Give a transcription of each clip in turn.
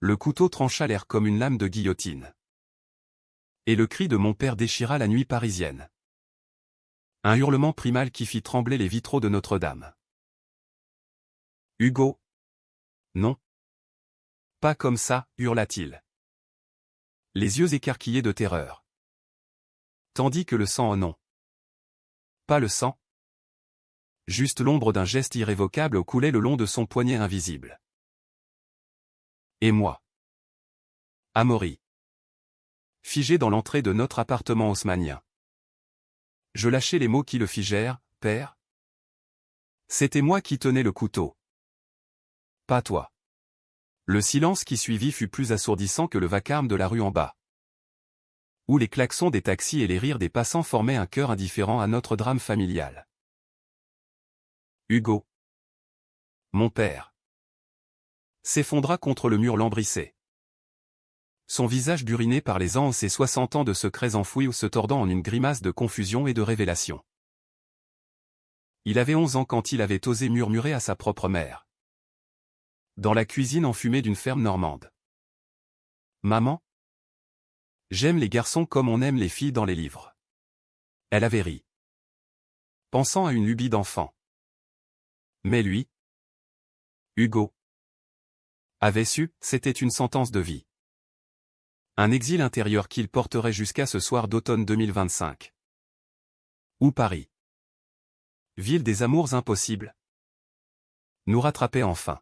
Le couteau trancha l'air comme une lame de guillotine. Et le cri de mon père déchira la nuit parisienne. Un hurlement primal qui fit trembler les vitraux de Notre-Dame. Hugo. Non. Pas comme ça, hurla-t-il. Les yeux écarquillés de terreur. Tandis que le sang, oh non. Pas le sang. Juste l'ombre d'un geste irrévocable coulait le long de son poignet invisible. Et moi. Amaury. Figé dans l'entrée de notre appartement haussmannien. Je lâchai les mots qui le figèrent, père. C'était moi qui tenais le couteau. Pas toi. Le silence qui suivit fut plus assourdissant que le vacarme de la rue en bas, où les klaxons des taxis et les rires des passants formaient un chœur indifférent à notre drame familial. Hugo. Mon père. S'effondra contre le mur lambrissé. Son visage buriné par les ans et ses 60 ans de secrets enfouis ou se tordant en une grimace de confusion et de révélation. Il avait 11 ans quand il avait osé murmurer à sa propre mère. Dans la cuisine enfumée d'une ferme normande. Maman. J'aime les garçons comme on aime les filles dans les livres. Elle avait ri. Pensant à une lubie d'enfant. Mais lui. Hugo. Avait su, c'était une sentence de vie. Un exil intérieur qu'il porterait jusqu'à ce soir d'automne 2025. Ou Paris. Ville des amours impossibles. Nous rattrapait enfin.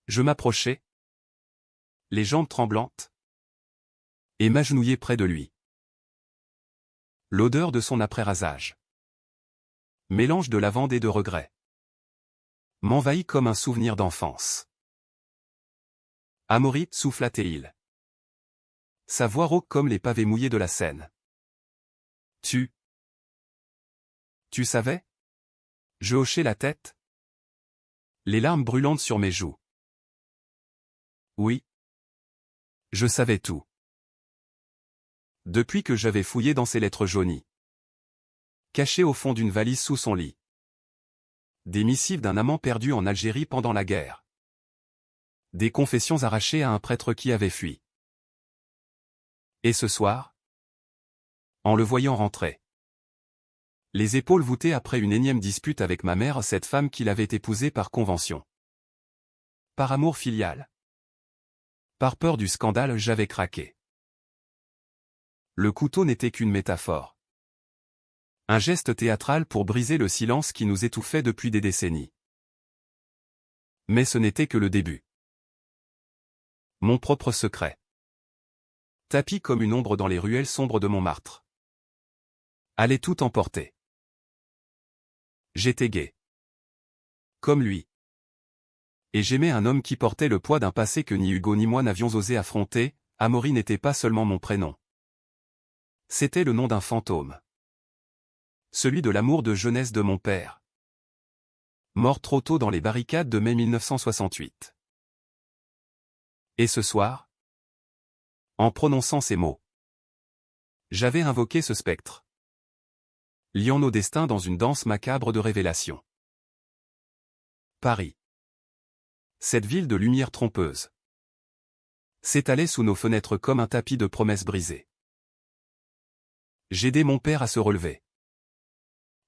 Je m'approchai. Les jambes tremblantes. Et m'agenouillai près de lui. L'odeur de son après-rasage. Mélange de lavande et de regret. M'envahit comme un souvenir d'enfance. Amaury, souffla-t-il. Sa voix rauque comme les pavés mouillés de la Seine. Tu savais? Je hochai la tête. Les larmes brûlantes sur mes joues. Oui. Je savais tout. Depuis que j'avais fouillé dans ses lettres jaunies. Cachées au fond d'une valise sous son lit. Des missives d'un amant perdu en Algérie pendant la guerre. Des confessions arrachées à un prêtre qui avait fui. Et ce soir? En le voyant rentrer. Les épaules voûtées après une énième dispute avec ma mère, cette femme qu'il avait épousée par convention. Par amour filial. Par peur du scandale, j'avais craqué. Le couteau n'était qu'une métaphore. Un geste théâtral pour briser le silence qui nous étouffait depuis des décennies. Mais ce n'était que le début. Mon propre secret. Tapi comme une ombre dans les ruelles sombres de Montmartre. Allait tout emporter. J'étais gai. Comme lui. Et j'aimais un homme qui portait le poids d'un passé que ni Hugo ni moi n'avions osé affronter. Amaury n'était pas seulement mon prénom. C'était le nom d'un fantôme. Celui de l'amour de jeunesse de mon père. Mort trop tôt dans les barricades de mai 1968. Et ce soir? En prononçant ces mots. J'avais invoqué ce spectre. Liant nos destins dans une danse macabre de révélation. Paris. Cette ville de lumière trompeuse. S'étalait sous nos fenêtres comme un tapis de promesses brisées. J'aidai mon père à se relever.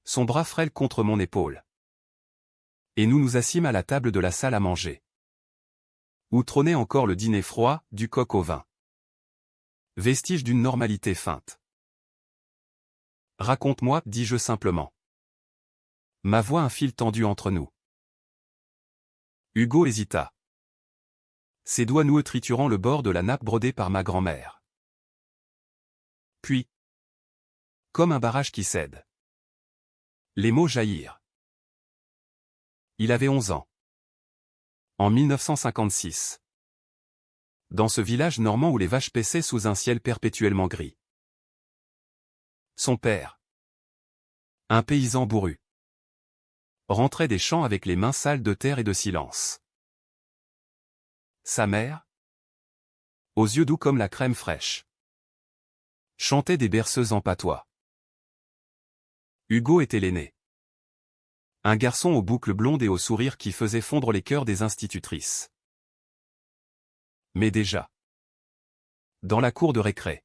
Son bras frêle contre mon épaule. Et nous nous assîmes à la table de la salle à manger. Où trônait encore le dîner froid, du coq au vin. Vestige d'une normalité feinte. Raconte-moi, dis-je simplement. Ma voix un fil tendu entre nous. Hugo hésita. Ses doigts noueux triturant le bord de la nappe brodée par ma grand-mère. Puis, comme un barrage qui cède. Les mots jaillirent. Il avait 11 ans. En 1956. Dans ce village normand où les vaches paissaient sous un ciel perpétuellement gris. Son père. Un paysan bourru. Rentrait des champs avec les mains sales de terre et de silence. Sa mère. Aux yeux doux comme la crème fraîche. Chantait des berceuses en patois. Hugo était l'aîné. Un garçon aux boucles blondes et au sourire qui faisait fondre les cœurs des institutrices. Mais déjà. Dans la cour de récré.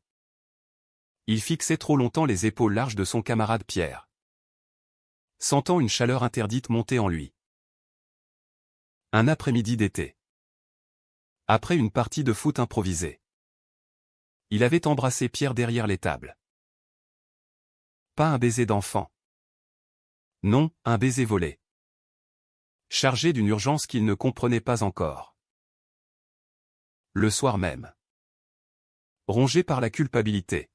Il fixait trop longtemps les épaules larges de son camarade Pierre. Sentant une chaleur interdite monter en lui. Un après-midi d'été. Après une partie de foot improvisée. Il avait embrassé Pierre derrière les tables. Pas un baiser d'enfant. Non, un baiser volé. Chargé d'une urgence qu'il ne comprenait pas encore. Le soir même. Rongé par la culpabilité.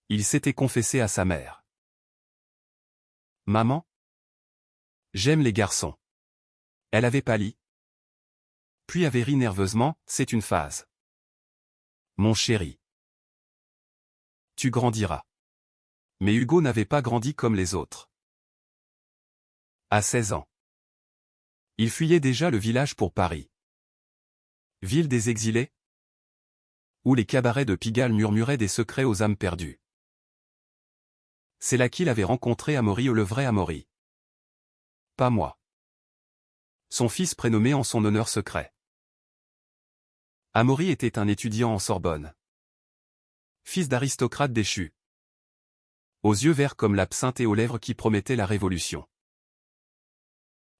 Il s'était confessé à sa mère. Maman? J'aime les garçons. Elle avait pâli. Puis avait ri nerveusement, c'est une phase. Mon chéri. Tu grandiras. Mais Hugo n'avait pas grandi comme les autres. À 16 ans. Il fuyait déjà le village pour Paris. Ville des exilés? Où les cabarets de Pigalle murmuraient des secrets aux âmes perdues. C'est là qu'il avait rencontré Amaury, le vrai Amaury. Pas moi. Son fils prénommé en son honneur secret. Amaury était un étudiant en Sorbonne. Fils d'aristocrate déchu. Aux yeux verts comme l'absinthe et aux lèvres qui promettaient la révolution.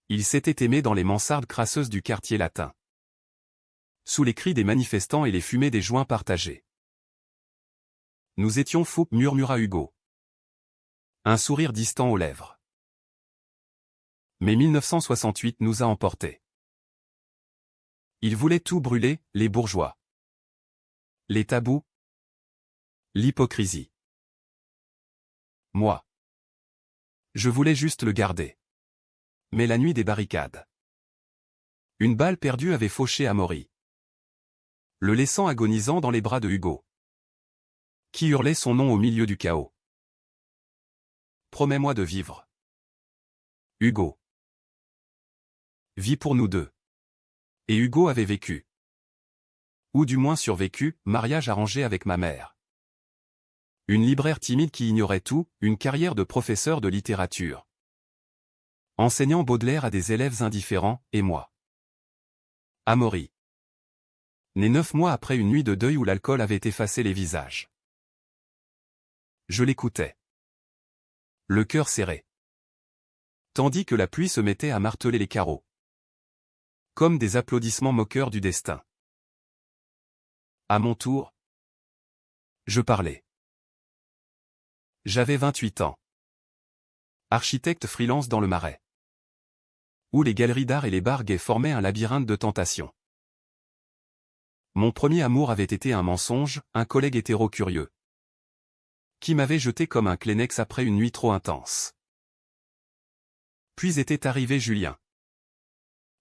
Il s'était aimé dans les mansardes crasseuses du quartier latin. Sous les cris des manifestants et les fumées des joints partagés. Nous étions fous, murmura Hugo. Un sourire distant aux lèvres. Mais 1968 nous a emportés. Ils voulaient tout brûler, les bourgeois. Les tabous. L'hypocrisie. Moi. Je voulais juste le garder. Mais la nuit des barricades. Une balle perdue avait fauché Amaury. Le laissant agonisant dans les bras de Hugo. Qui hurlait son nom au milieu du chaos. Promets-moi de vivre. Hugo. Vis pour nous deux. Et Hugo avait vécu. Ou du moins survécu, mariage arrangé avec ma mère. Une libraire timide qui ignorait tout, une carrière de professeur de littérature. Enseignant Baudelaire à des élèves indifférents, et moi. Amaury. Né 9 mois après une nuit de deuil où l'alcool avait effacé les visages. Je l'écoutais. Le cœur serré. Tandis que la pluie se mettait à marteler les carreaux. Comme des applaudissements moqueurs du destin. À mon tour. Je parlais. J'avais 28 ans. Architecte freelance dans le Marais. Où les galeries d'art et les bars gays formaient un labyrinthe de tentations. Mon premier amour avait été un mensonge, un collègue hétéro curieux. Qui m'avait jeté comme un Kleenex après une nuit trop intense. Puis était arrivé Julien.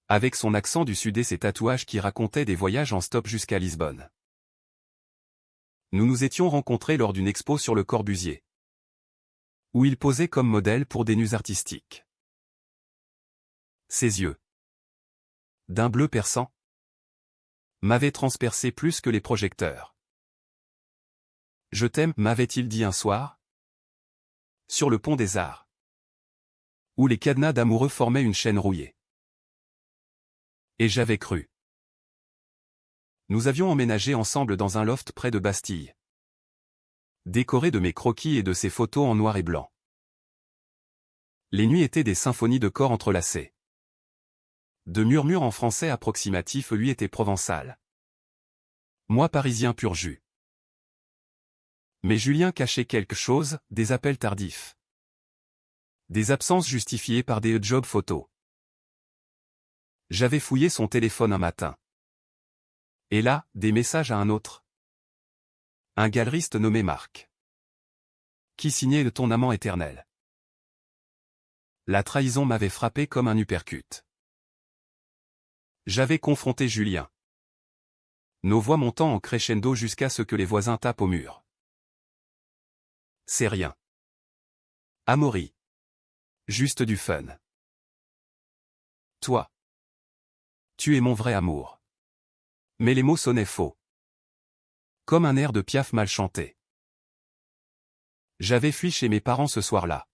Avec son accent du sud et ses tatouages qui racontaient des voyages en stop jusqu'à Lisbonne. Nous nous étions rencontrés lors d'une expo sur Le Corbusier. Où il posait comme modèle pour des nus artistiques. Ses yeux. D'un bleu perçant. M'avaient transpercé plus que les projecteurs. Je t'aime, m'avait-il dit un soir. Sur le pont des Arts. Où les cadenas d'amoureux formaient une chaîne rouillée. Et j'avais cru. Nous avions emménagé ensemble dans un loft près de Bastille. Décoré de mes croquis et de ses photos en noir et blanc. Les nuits étaient des symphonies de corps entrelacés. De murmures en français approximatif, lui était provençal. Moi parisien pur jus. Mais Julien cachait quelque chose, des appels tardifs. Des absences justifiées par des jobs photos. J'avais fouillé son téléphone un matin. Et là, des messages à un autre. Un galeriste nommé Marc. Qui signait le Ton amant éternel. La trahison m'avait frappé comme un uppercut. J'avais confronté Julien. Nos voix montant en crescendo jusqu'à ce que les voisins tapent au mur. C'est rien. Amaury. Juste du fun. Toi. Tu es mon vrai amour. Mais les mots sonnaient faux. Comme un air de Piaf mal chanté. J'avais fui chez mes parents ce soir-là.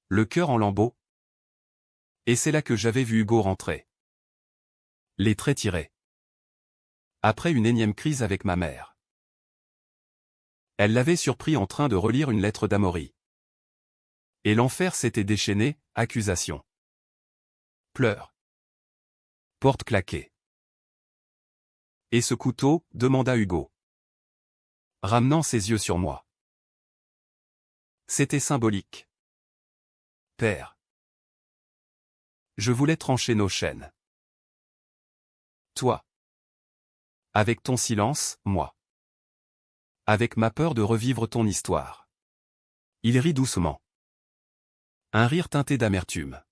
Le cœur en lambeaux. Et c'est là que j'avais vu Hugo rentrer. Les traits tirés. Après une énième crise avec ma mère. Elle l'avait surpris en train de relire une lettre d'Amaury. Et l'enfer s'était déchaîné, accusation. Pleurs. Porte claquée. Et ce couteau, demanda Hugo, ramenant ses yeux sur moi. C'était symbolique. Père. Je voulais trancher nos chaînes. Toi. Avec ton silence, moi. Avec ma peur de revivre ton histoire. Il rit doucement. Un rire teinté d'amertume.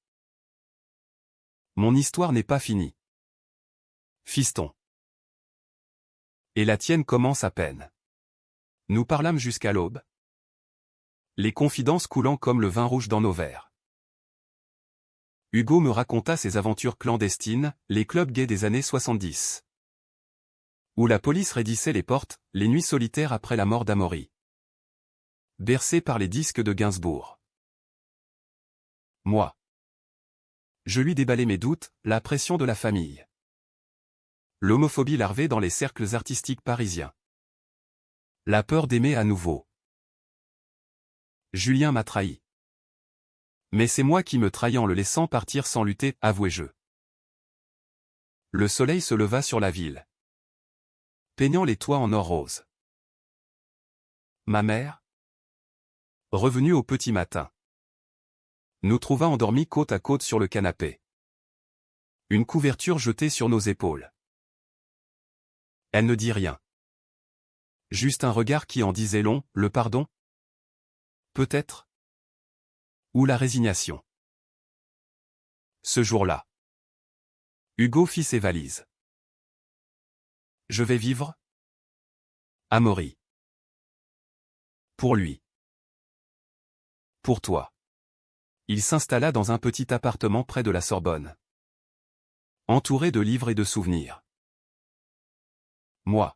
Mon histoire n'est pas finie. Fiston. Et la tienne commence à peine. Nous parlâmes jusqu'à l'aube. Les confidences coulant comme le vin rouge dans nos verres. Hugo me raconta ses aventures clandestines, les clubs gays des années 70. Où la police raidissait les portes, les nuits solitaires après la mort d'Amaury. Bercé par les disques de Gainsbourg. Moi. Je lui déballai mes doutes, la pression de la famille. L'homophobie larvée dans les cercles artistiques parisiens. La peur d'aimer à nouveau. Julien m'a trahi. Mais c'est moi qui me trahis en le laissant partir sans lutter, avouai-je. Le soleil se leva sur la ville, peignant les toits en or rose. Ma mère, revenue au petit matin, nous trouva endormis côte à côte sur le canapé. Une couverture jetée sur nos épaules. Elle ne dit rien. Juste un regard qui en disait long, le pardon? Peut-être. Ou la résignation. Ce jour-là, Hugo fit ses valises. Je vais vivre? Amaury. Pour lui. Pour toi. Il s'installa dans un petit appartement près de la Sorbonne. Entouré de livres et de souvenirs. Moi.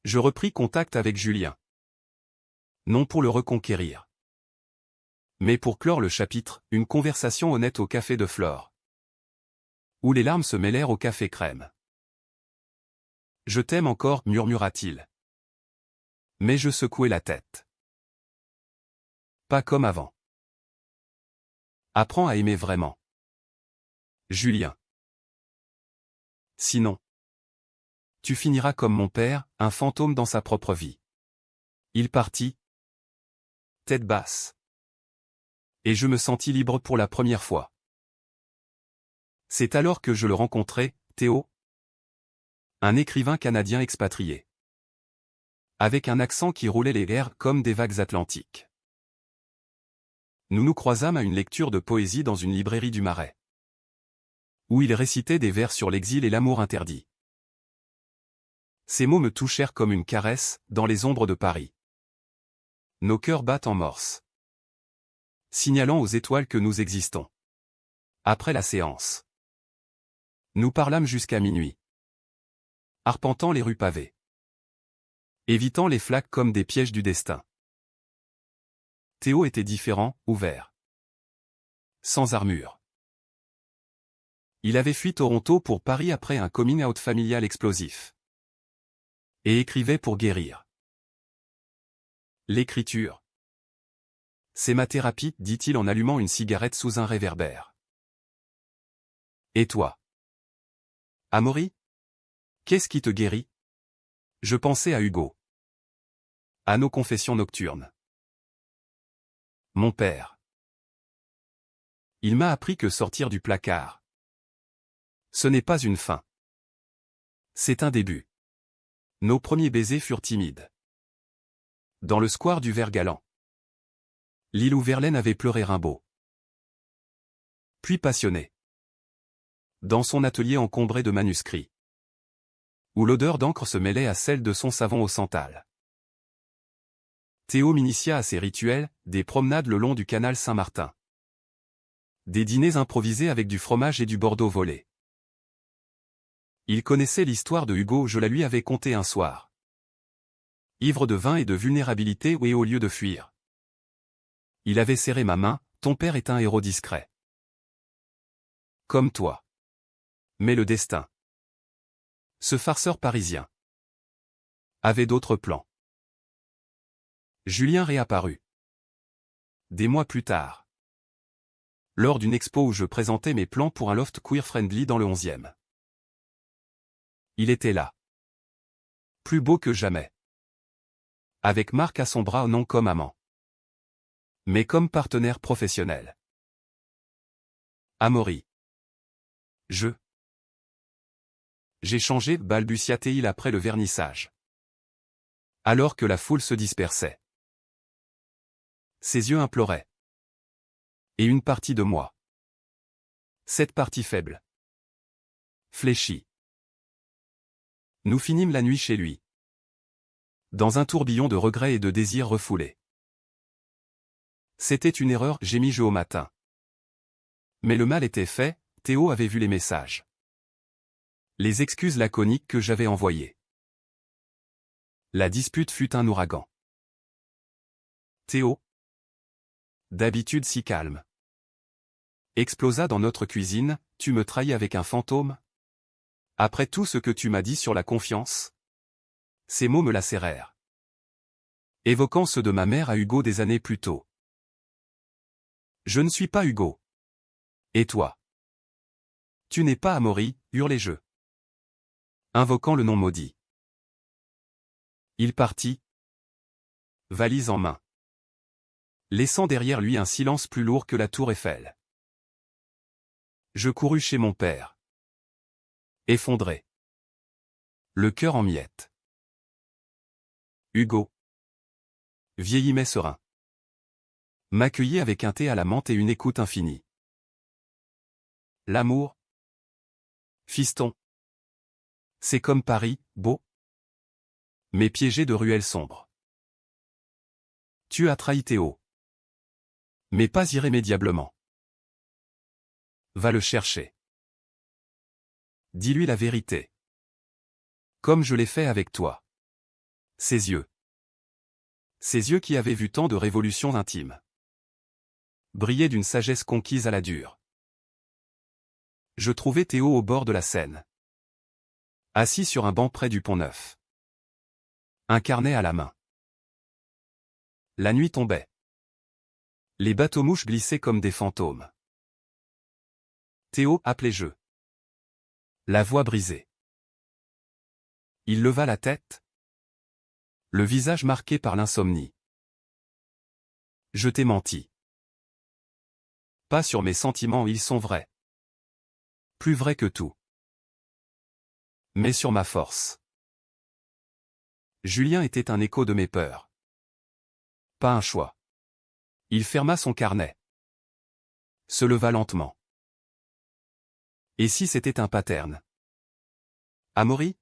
Je repris contact avec Julien. Non pour le reconquérir. Mais pour clore le chapitre, une conversation honnête au café de Flore. Où les larmes se mêlèrent au café crème. Je t'aime encore, murmura-t-il. Mais je secouai la tête. Pas comme avant. Apprends à aimer vraiment. Julien. Sinon, tu finiras comme mon père, un fantôme dans sa propre vie. Il partit, tête basse. Et je me sentis libre pour la première fois. C'est alors que je le rencontrai, Théo. Un écrivain canadien expatrié. Avec un accent qui roulait les airs comme des vagues atlantiques. Nous nous croisâmes à une lecture de poésie dans une librairie du Marais. Où il récitait des vers sur l'exil et l'amour interdit. Ces mots me touchèrent comme une caresse, dans les ombres de Paris. Nos cœurs battent en morse. Signalant aux étoiles que nous existons. Après la séance. Nous parlâmes jusqu'à minuit. Arpentant les rues pavées. Évitant les flaques comme des pièges du destin. Théo était différent, ouvert. Sans armure. Il avait fui Toronto pour Paris après un coming out familial explosif. Et écrivait pour guérir. L'écriture. C'est ma thérapie, dit-il en allumant une cigarette sous un réverbère. Et toi? Amaury? Qu'est-ce qui te guérit? Je pensais à Hugo. À nos confessions nocturnes. Mon père. Il m'a appris que sortir du placard, ce n'est pas une fin. C'est un début. Nos premiers baisers furent timides. Dans le square du Vert-Galant. L'île où Verlaine avait pleuré Rimbaud. Puis passionné. Dans son atelier encombré de manuscrits. Où l'odeur d'encre se mêlait à celle de son savon au santal. Théo m'initia à ses rituels, des promenades le long du canal Saint-Martin. Des dîners improvisés avec du fromage et du Bordeaux volé. Il connaissait l'histoire de Hugo, je la lui avais contée un soir. Ivre de vin et de vulnérabilité et au lieu de fuir. Il avait serré ma main, ton père est un héros discret. Comme toi. Mais le destin. Ce farceur parisien avait d'autres plans. Julien réapparut. Des mois plus tard. Lors d'une expo où je présentais mes plans pour un loft queer-friendly dans le 11e. Il était là. Plus beau que jamais. Avec Marc à son bras non comme amant. Mais comme partenaire professionnel. Amaury. J'ai changé, balbutia-t-il après le vernissage. Alors que la foule se dispersait. Ses yeux imploraient. Et une partie de moi. Cette partie faible. Fléchie. Nous finîmes la nuit chez lui. Dans un tourbillon de regrets et de désirs refoulés. C'était une erreur, gémis-je au matin. Mais le mal était fait, Théo avait vu les messages. Les excuses laconiques que j'avais envoyées. La dispute fut un ouragan. Théo, d'habitude si calme, explosa dans notre cuisine. Tu me trahis avec un fantôme? Après tout ce que tu m'as dit sur la confiance? Ces mots me lacérèrent. Évoquant ceux de ma mère à Hugo des années plus tôt. Je ne suis pas Hugo. Et toi? Tu n'es pas Amaury, hurlai-je. Invoquant le nom maudit. Il partit, valise en main, laissant derrière lui un silence plus lourd que la tour Eiffel. Je courus chez mon père. Effondré. Le cœur en miettes. Hugo, vieilli mais serein, m'accueillait avec un thé à la menthe et une écoute infinie. L'amour? Fiston. C'est comme Paris, beau, mais piégé de ruelles sombres. Tu as trahi Théo. Mais pas irrémédiablement. Va le chercher. Dis-lui la vérité. Comme je l'ai fait avec toi. Ses yeux. Ses yeux qui avaient vu tant de révolutions intimes. Brillaient d'une sagesse conquise à la dure. Je trouvai Théo au bord de la Seine. Assis sur un banc près du Pont-Neuf. Un carnet à la main. La nuit tombait. Les bateaux-mouches glissaient comme des fantômes. Théo, appelai-je. La voix brisée. Il leva la tête. Le visage marqué par l'insomnie. Je t'ai menti. Pas sur mes sentiments, ils sont vrais. Plus vrais que tout. Mais sur ma force. Julien était un écho de mes peurs. Pas un choix. Il ferma son carnet. Se leva lentement. Et si c'était un pattern? Amaury?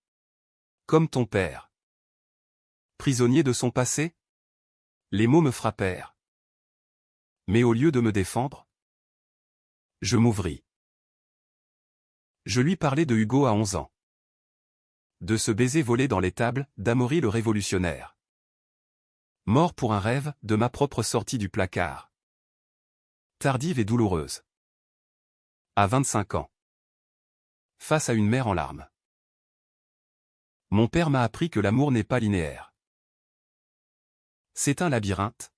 Comme ton père. Prisonnier de son passé? Les mots me frappèrent. Mais au lieu de me défendre, je m'ouvris. Je lui parlais de Hugo à 11 ans. De ce baiser volé dans les tables, d'Amaury le révolutionnaire. Mort pour un rêve, de ma propre sortie du placard. Tardive et douloureuse. À 25 ans. Face à une mère en larmes. Mon père m'a appris que l'amour n'est pas linéaire. C'est un labyrinthe.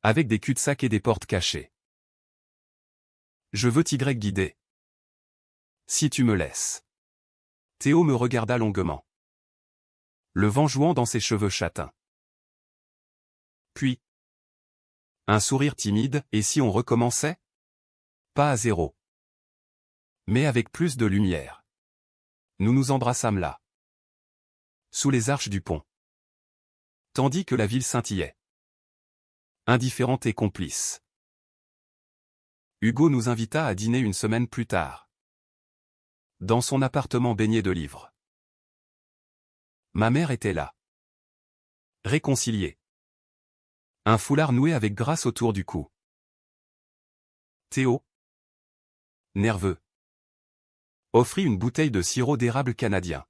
Avec des cul-de-sac et des portes cachées. Je veux t'y guider. Si tu me laisses. Théo me regarda longuement. Le vent jouant dans ses cheveux châtains. Puis. Un sourire timide, et si on recommençait? Pas à zéro. Mais avec plus de lumière. Nous nous embrassâmes là. Sous les arches du pont. Tandis que la ville scintillait. Indifférente et complice. Hugo nous invita à dîner une semaine plus tard. Dans son appartement baigné de livres. Ma mère était là. Réconciliée. Un foulard noué avec grâce autour du cou. Théo, nerveux, offrit une bouteille de sirop d'érable canadien.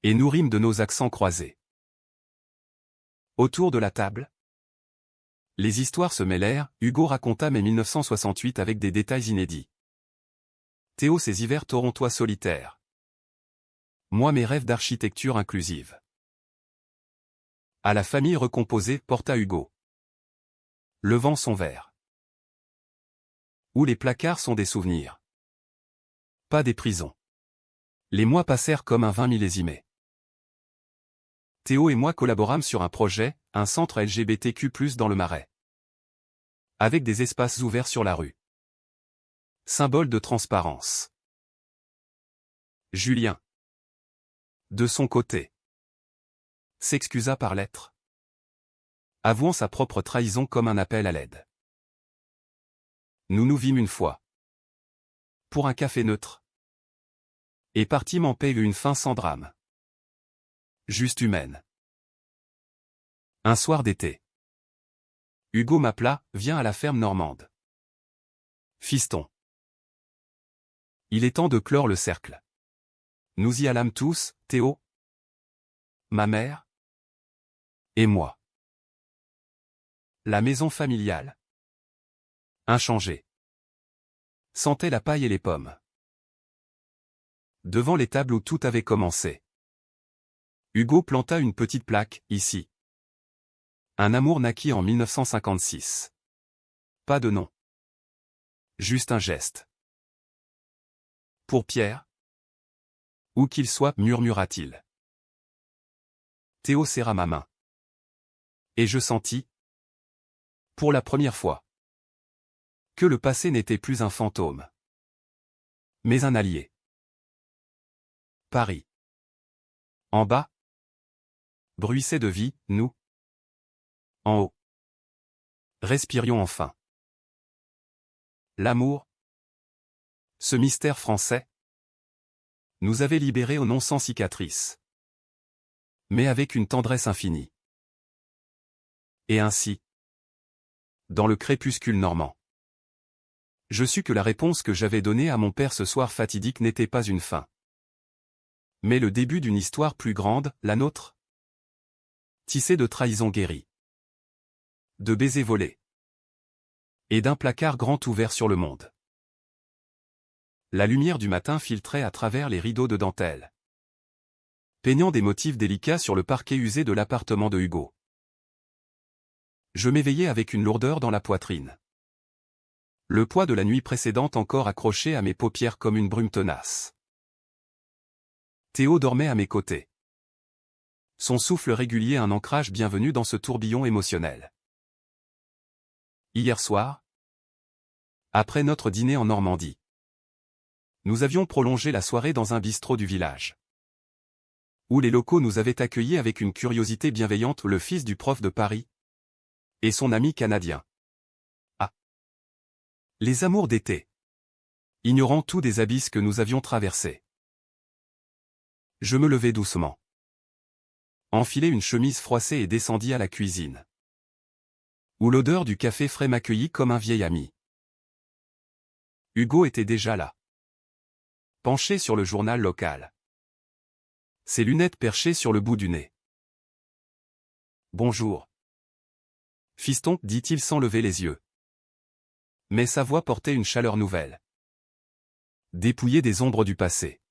Et nous rîmes de nos accents croisés. Autour de la table, les histoires se mêlèrent. Hugo raconta mai 1968 avec des détails inédits. Théo ses hivers torontois solitaires. Moi mes rêves d'architecture inclusive. À la famille recomposée, Porta Hugo. Levant son verre. Où les placards sont des souvenirs. Pas des prisons. Les mois passèrent comme un 20 millésimé. Théo et moi collaborâmes sur un projet, un centre LGBTQ+ dans le Marais. Avec des espaces ouverts sur la rue. Symbole de transparence. Julien. De son côté. S'excusa par lettres. Avouant sa propre trahison comme un appel à l'aide. Nous nous vîmes une fois. Pour un café neutre. Et partîmes en paix une fin sans drame. Juste humaine. Un soir d'été. Hugo m'appela, viens à la ferme normande. Fiston. Il est temps de clore le cercle. Nous y allâmes tous, Théo, ma mère, et moi. La maison familiale. Inchangée. Sentait la paille et les pommes. Devant les tables où tout avait commencé. Hugo planta une petite plaque, ici. Un amour naquit en 1956. Pas de nom. Juste un geste. Pour Pierre. Où qu'il soit, murmura-t-il. Théo serra ma main. Et je sentis, pour la première fois, que le passé n'était plus un fantôme, mais un allié. Paris. En bas. Bruissait de vie, nous. En haut. Respirions enfin. L'amour. Ce mystère français. Nous avait libérés au non sans cicatrice. Mais avec une tendresse infinie. Et ainsi. Dans le crépuscule normand. Je sus que la réponse que j'avais donnée à mon père ce soir fatidique n'était pas une fin. Mais le début d'une histoire plus grande, la nôtre. Tissée de trahisons guéries. De baisers volés. Et d'un placard grand ouvert sur le monde. La lumière du matin filtrait à travers les rideaux de dentelle. Peignant des motifs délicats sur le parquet usé de l'appartement de Hugo. Je m'éveillais avec une lourdeur dans la poitrine. Le poids de la nuit précédente encore accroché à mes paupières comme une brume tenace. Théo dormait à mes côtés. Son souffle régulier un ancrage bienvenu dans ce tourbillon émotionnel. Hier soir, après notre dîner en Normandie, nous avions prolongé la soirée dans un bistrot du village. Où les locaux nous avaient accueillis avec une curiosité bienveillante, le fils du prof de Paris et son ami canadien. Ah. Les amours d'été. Ignorant tout des abysses que nous avions traversés. Je me levai doucement. Enfilai une chemise froissée et descendis à la cuisine. Où l'odeur du café frais m'accueillit comme un vieil ami. Hugo était déjà là. Penché sur le journal local. Ses lunettes perchées sur le bout du nez. Bonjour. Fiston, dit-il sans lever les yeux. Mais sa voix portait une chaleur nouvelle. Dépouillée des ombres du passé.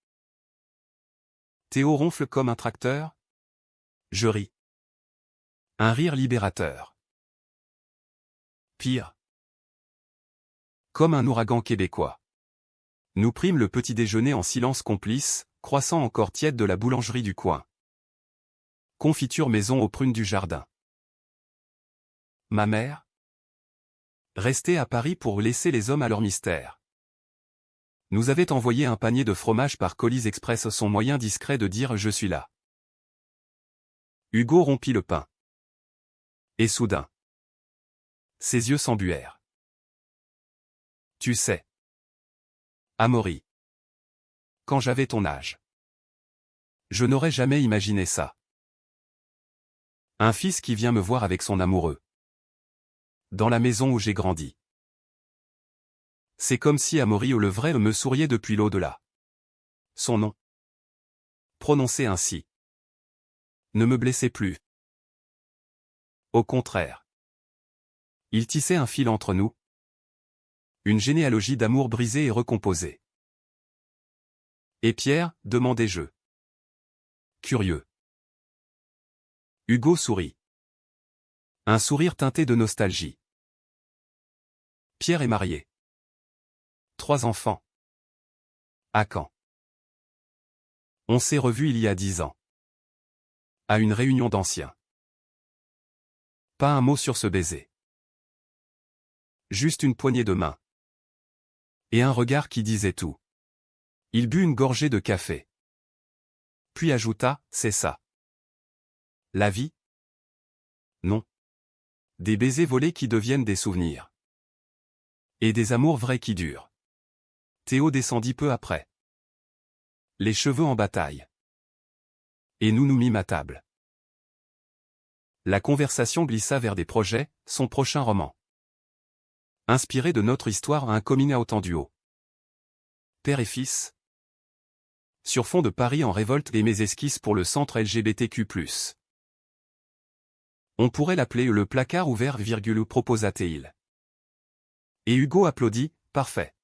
Théo ronfle comme un tracteur. Je ris. Un rire libérateur. Pire. Comme un ouragan québécois. Nous prîmes le petit déjeuner en silence complice, croissant encore tiède de la boulangerie du coin. Confiture maison aux prunes du jardin. Ma mère restait à Paris pour laisser les hommes à leur mystère. Nous avait envoyé un panier de fromage par colis express, son moyen discret de dire « je suis là ». Hugo rompit le pain. Et soudain, ses yeux s'embuèrent. Tu sais, Amaury, quand j'avais ton âge, je n'aurais jamais imaginé ça. Un fils qui vient me voir avec son amoureux. Dans la maison où j'ai grandi. C'est comme si Amaury le vrai me souriait depuis l'au-delà. Son nom, prononcé ainsi, ne me blessait plus. Au contraire. Il tissait un fil entre nous. Une généalogie d'amour brisée et recomposée. Et Pierre, demandai-je. curieux. Hugo sourit. Un sourire teinté de nostalgie. Pierre est marié. 3 enfants. À quand? On s'est revus il y a 10 ans. À une réunion d'anciens. Pas un mot sur ce baiser. Juste une poignée de main. Et un regard qui disait tout. Il but une gorgée de café. Puis ajouta, c'est ça. La vie? Non. Des baisers volés qui deviennent des souvenirs. Et des amours vrais qui durent. Théo descendit peu après. Les cheveux en bataille. Et nous nous mîmes à table. La conversation glissa vers des projets, son prochain roman. Inspiré de notre histoire à un coming out en duo. Père et fils. Sur fond de Paris en révolte et mes esquisses pour le centre LGBTQ+. On pourrait l'appeler le placard ouvert, proposa-t-il. Et Hugo applaudit, parfait.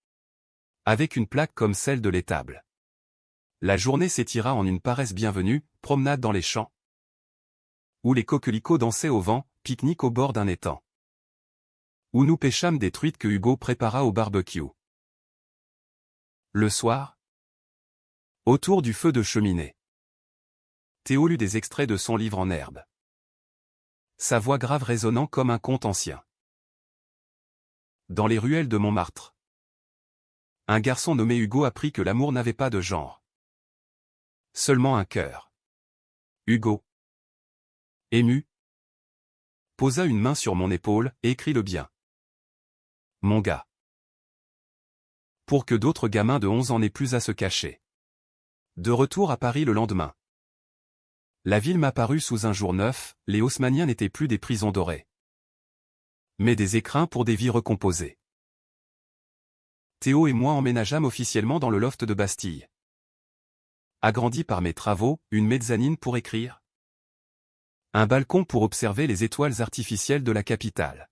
Avec une plaque comme celle de l'étable. La journée s'étira en une paresse bienvenue, promenade dans les champs. Où les coquelicots dansaient au vent, pique-nique au bord d'un étang. Où nous pêchâmes des truites que Hugo prépara au barbecue. Le soir, autour du feu de cheminée, Théo lut des extraits de son livre en herbe. Sa voix grave résonnant comme un conte ancien. Dans les ruelles de Montmartre, un garçon nommé Hugo apprit que l'amour n'avait pas de genre. Seulement un cœur. Hugo, ému, posa une main sur mon épaule et écrit-le bien. Mon gars. Pour que d'autres gamins de 11 ans n'aient plus à se cacher. De retour à Paris le lendemain. La ville m'apparut sous un jour neuf, les haussmanniens n'étaient plus des prisons dorées. Mais des écrins pour des vies recomposées. Théo et moi emménageâmes officiellement dans le loft de Bastille. Agrandi par mes travaux, une mezzanine pour écrire. Un balcon pour observer les étoiles artificielles de la capitale.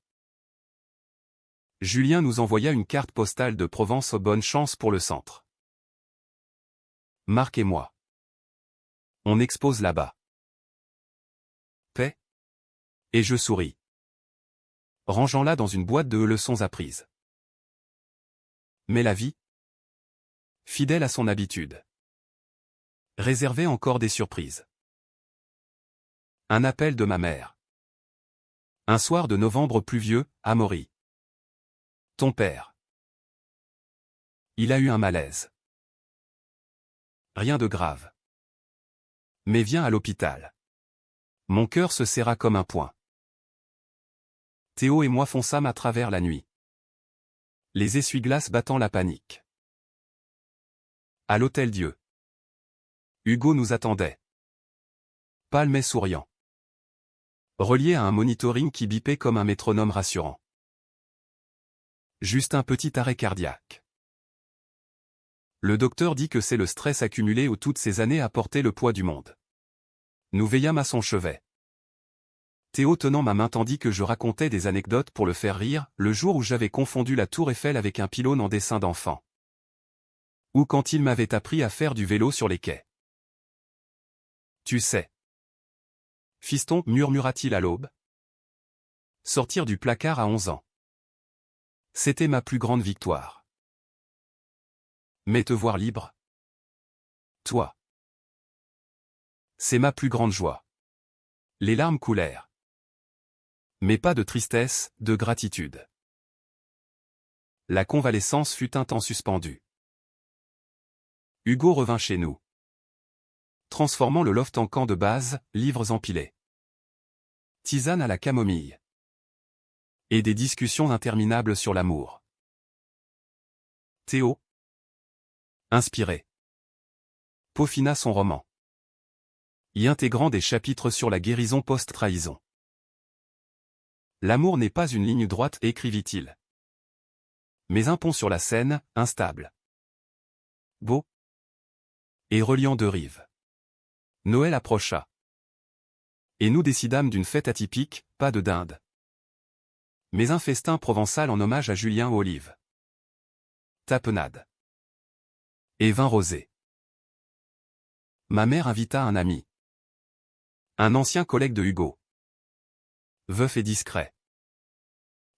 Julien nous envoya une carte postale de Provence. Bonne chance pour le centre. Marc et moi. On expose là-bas. Paix. Et je souris. Rangeant-la dans une boîte de leçons apprises. Mais la vie, fidèle à son habitude, réservait encore des surprises. Un appel de ma mère. Un soir de novembre pluvieux, à Maury. Ton père. Il a eu un malaise. Rien de grave. Mais viens à l'hôpital. Mon cœur se serra comme un poing. Théo et moi fonçâmes à travers la nuit. Les essuie-glaces battant la panique. À l'Hôtel-Dieu. Hugo nous attendait. Pâle mais souriant. Relié à un monitoring qui bipait comme un métronome rassurant. Juste un petit arrêt cardiaque. Le docteur dit que c'est le stress accumulé où toutes ces années a porté le poids du monde. Nous veillâmes à son chevet. Théo tenant ma main tandis que je racontais des anecdotes pour le faire rire, le jour où j'avais confondu la tour Eiffel avec un pylône en dessin d'enfant. Ou quand il m'avait appris à faire du vélo sur les quais. Tu sais. Fiston, murmura-t-il à l'aube. Sortir du placard à 11 ans. C'était ma plus grande victoire. Mais te voir libre. Toi. C'est ma plus grande joie. Les larmes coulèrent. Mais pas de tristesse, de gratitude. La convalescence fut un temps suspendue. Hugo revint chez nous. Transformant le loft en camp de base, livres empilés. Tisane à la camomille. Et des discussions interminables sur l'amour. Théo, inspiré, peaufina son roman. Y intégrant des chapitres sur la guérison post-trahison. L'amour n'est pas une ligne droite, écrivit-il. Mais un pont sur la Seine, instable. Beau. Et reliant deux rives. Noël approcha. Et nous décidâmes d'une fête atypique, pas de dinde. Mais un festin provençal en hommage à Julien Olive. Tapenade. Et vin rosé. Ma mère invita un ami. Un ancien collègue de Hugo. Veuf et discret.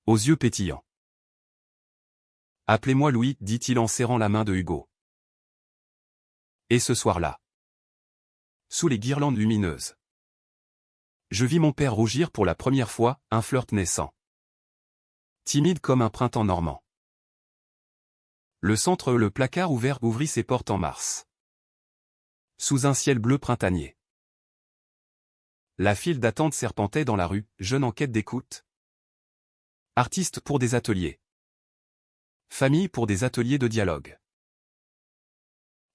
Aux yeux pétillants. Appelez-moi Louis, dit-il en serrant la main de Hugo. Et ce soir-là, sous les guirlandes lumineuses, je vis mon père rougir pour la première fois, un flirt naissant. Timide comme un printemps normand. Le placard ouvert ouvrit ses portes en mars. Sous un ciel bleu printanier. La file d'attente serpentait dans la rue, jeune en quête d'écoute. Artistes pour des ateliers. Famille pour des ateliers de dialogue.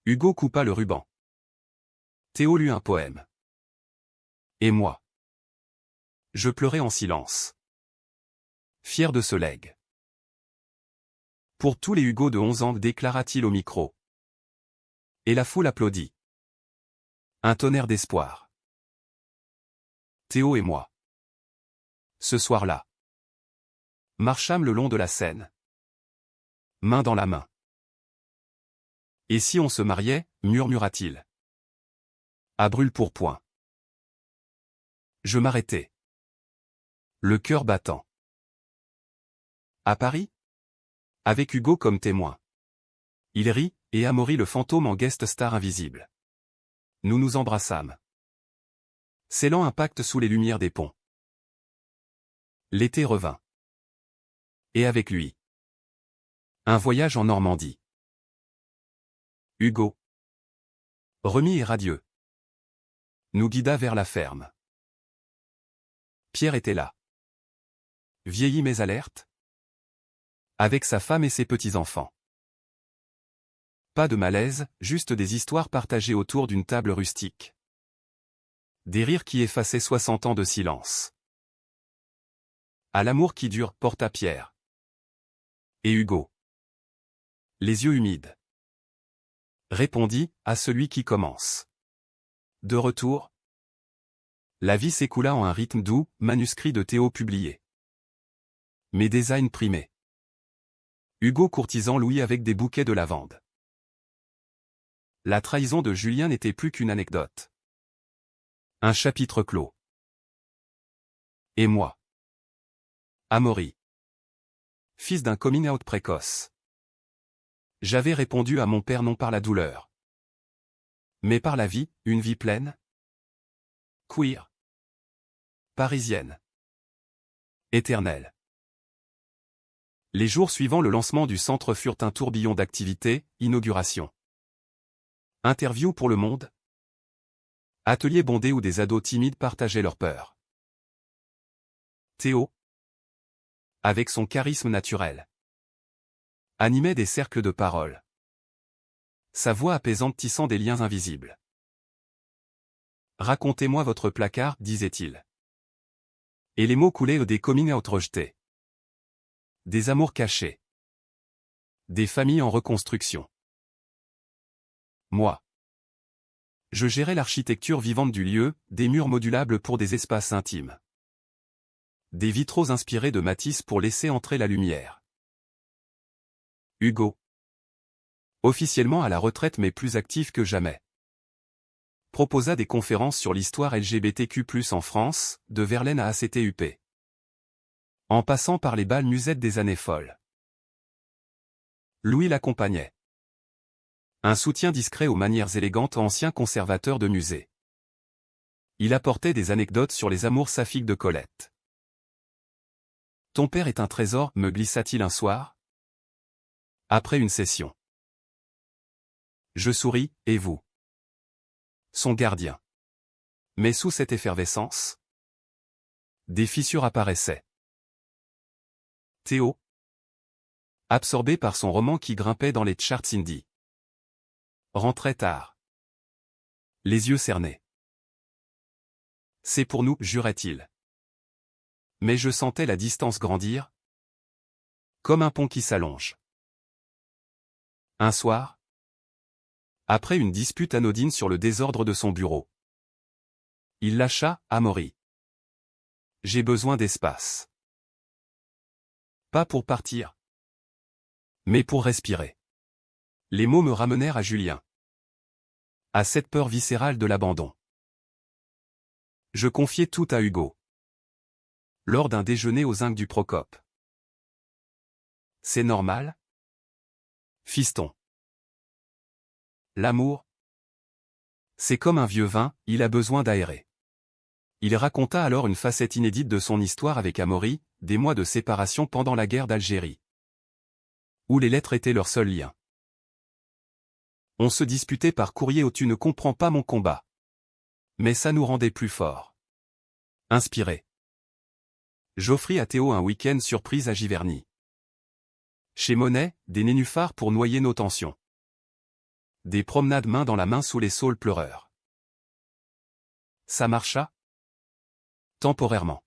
Hugo coupa le ruban. Théo lut un poème. Et moi, je pleurais en silence. Fier de ce legs. Pour tous les Hugo de 11 ans, déclara-t-il au micro. Et la foule applaudit. Un tonnerre d'espoir. Théo et moi. Ce soir-là, marchâmes le long de la Seine. Main dans la main. Et si on se mariait, murmura-t-il. À brûle-pourpoint. Je m'arrêtai. Le cœur battant. À Paris? Avec Hugo comme témoin. Il rit, et Amaury le fantôme en guest star invisible. Nous nous embrassâmes. Scellant un pacte sous les lumières des ponts. L'été revint. Et avec lui, un voyage en Normandie. Hugo, remis et radieux, nous guida vers la ferme. Pierre était là. Vieilli mais alerte. Avec sa femme et ses petits-enfants. Pas de malaise, juste des histoires partagées autour d'une table rustique. Des rires qui effaçaient 60 ans de silence. À l'amour qui dure, porta Pierre. Et Hugo, les yeux humides, répondit à celui qui commence. De retour, la vie s'écoula en un rythme doux, manuscrit de Théo publié. Mes designs primés. Hugo courtisant Louis avec des bouquets de lavande. La trahison de Julien n'était plus qu'une anecdote. Un chapitre clos. Et moi, Amaury, fils d'un coming out précoce. J'avais répondu à mon père non par la douleur, mais par la vie, une vie pleine, queer, parisienne, éternelle. Les jours suivant le lancement du centre furent un tourbillon d'activités, inauguration. Interview pour Le Monde. Atelier bondé où des ados timides partageaient leurs peurs. Théo, avec son charisme naturel, animait des cercles de parole. Sa voix apaisante tissant des liens invisibles. Racontez-moi votre placard, disait-il. Et les mots coulaient des coming out rejetés. Des amours cachés. Des familles en reconstruction. Moi, je gérais l'architecture vivante du lieu, des murs modulables pour des espaces intimes. Des vitraux inspirés de Matisse pour laisser entrer la lumière. Hugo, officiellement à la retraite mais plus actif que jamais, proposa des conférences sur l'histoire LGBTQ+ en France, de Verlaine à ACTUP. En passant par les bals musettes des années folles. Louis l'accompagnait. Un soutien discret aux manières élégantes ancien conservateur de musée. Il apportait des anecdotes sur les amours saphiques de Colette. Ton père est un trésor, me glissa-t-il un soir, après une session. Je souris, et vous? Son gardien. Mais sous cette effervescence, des fissures apparaissaient. Théo, absorbé par son roman qui grimpait dans les charts indie, rentrait tard. Les yeux cernés. C'est pour nous, jurait-il. Mais je sentais la distance grandir, comme un pont qui s'allonge. Un soir, après une dispute anodine sur le désordre de son bureau, il lâcha Amaury. J'ai besoin d'espace. Pas pour partir, mais pour respirer. Les mots me ramenèrent à Julien. À cette peur viscérale de l'abandon. Je confiai tout à Hugo. Lors d'un déjeuner aux Zinc du Procope. C'est normal? Fiston. L'amour? C'est comme un vieux vin, il a besoin d'aérer. Il raconta alors une facette inédite de son histoire avec Amaury, des mois de séparation pendant la guerre d'Algérie. Où les lettres étaient leur seul lien. On se disputait par courrier où tu ne comprends pas mon combat. Mais ça nous rendait plus forts. Inspiré. J'offris à Théo un week-end surprise à Giverny. Chez Monet, des nénuphars pour noyer nos tensions. Des promenades main dans la main sous les saules pleureurs. Ça marcha? Temporairement.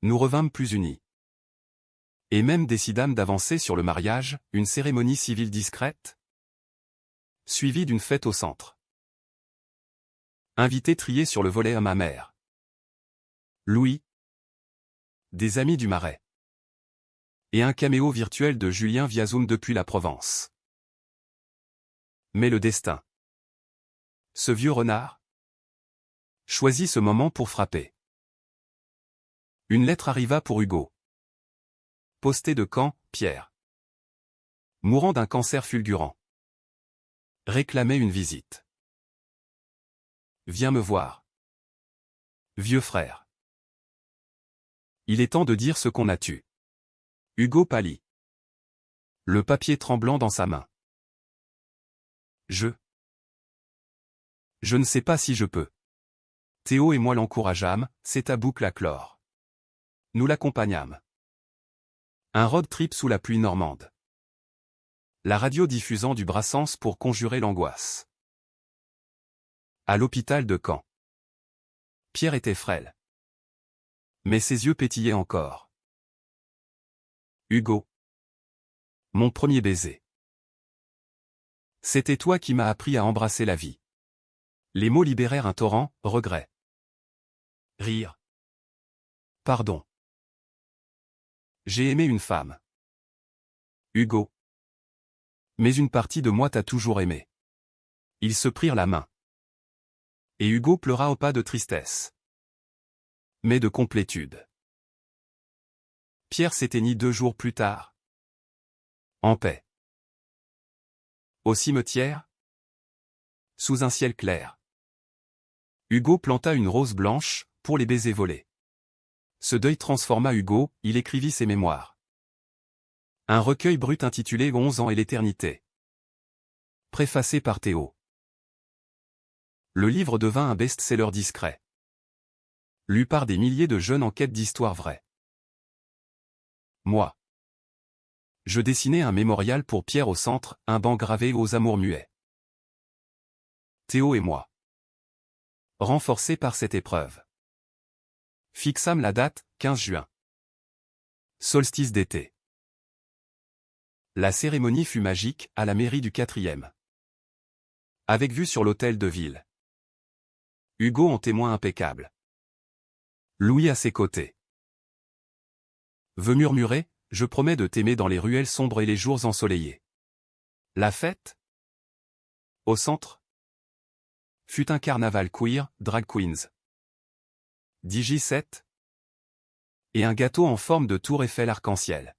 Nous revînmes plus unis. Et même décidâmes d'avancer sur le mariage, une cérémonie civile discrète, suivie d'une fête au centre. Invité trié sur le volet à ma mère. Louis. Des amis du Marais. Et un caméo virtuel de Julien via Zoom depuis la Provence. Mais le destin. Ce vieux renard choisit ce moment pour frapper. Une lettre arriva pour Hugo. Posté de Caen, Pierre. Mourant d'un cancer fulgurant. Réclamait une visite. Viens me voir. Vieux frère. Il est temps de dire ce qu'on a tu. Hugo pâlit. Le papier tremblant dans sa main. Je ne sais pas si je peux. Théo et moi l'encourageâmes, c'est à boucle à clore. Nous l'accompagnâmes. Un road trip sous la pluie normande. La radio diffusant du Brassens pour conjurer l'angoisse. À l'hôpital de Caen. Pierre était frêle. Mais ses yeux pétillaient encore. Hugo. Mon premier baiser. C'était toi qui m'as appris à embrasser la vie. Les mots libérèrent un torrent, regret. Rire. Pardon. J'ai aimé une femme. Hugo. Mais une partie de moi t'a toujours aimé. Ils se prirent la main. Et Hugo pleura au pas de tristesse. Mais de complétude. Pierre s'éteignit 2 jours plus tard. En paix. Au cimetière. Sous un ciel clair. Hugo planta une rose blanche, pour les baisers volés. Ce deuil transforma Hugo, il écrivit ses mémoires. Un recueil brut intitulé 11 ans et l'éternité. Préfacé par Théo. Le livre devint un best-seller discret. Lu par des milliers de jeunes en quête d'histoires vraies. Moi. Je dessinais un mémorial pour Pierre au centre, un banc gravé aux amours muets. Théo et moi. Renforcés par cette épreuve. Fixâmes la date, 15 juin. Solstice d'été. La cérémonie fut magique, à la mairie du 4e. Avec vue sur l'hôtel de ville. Hugo en témoin impeccable. Louis à ses côtés. Veux murmurer, je promets de t'aimer dans les ruelles sombres et les jours ensoleillés. La fête? Au centre? Fut un carnaval queer, drag queens. DJ7. Et un gâteau en forme de tour Eiffel arc-en-ciel.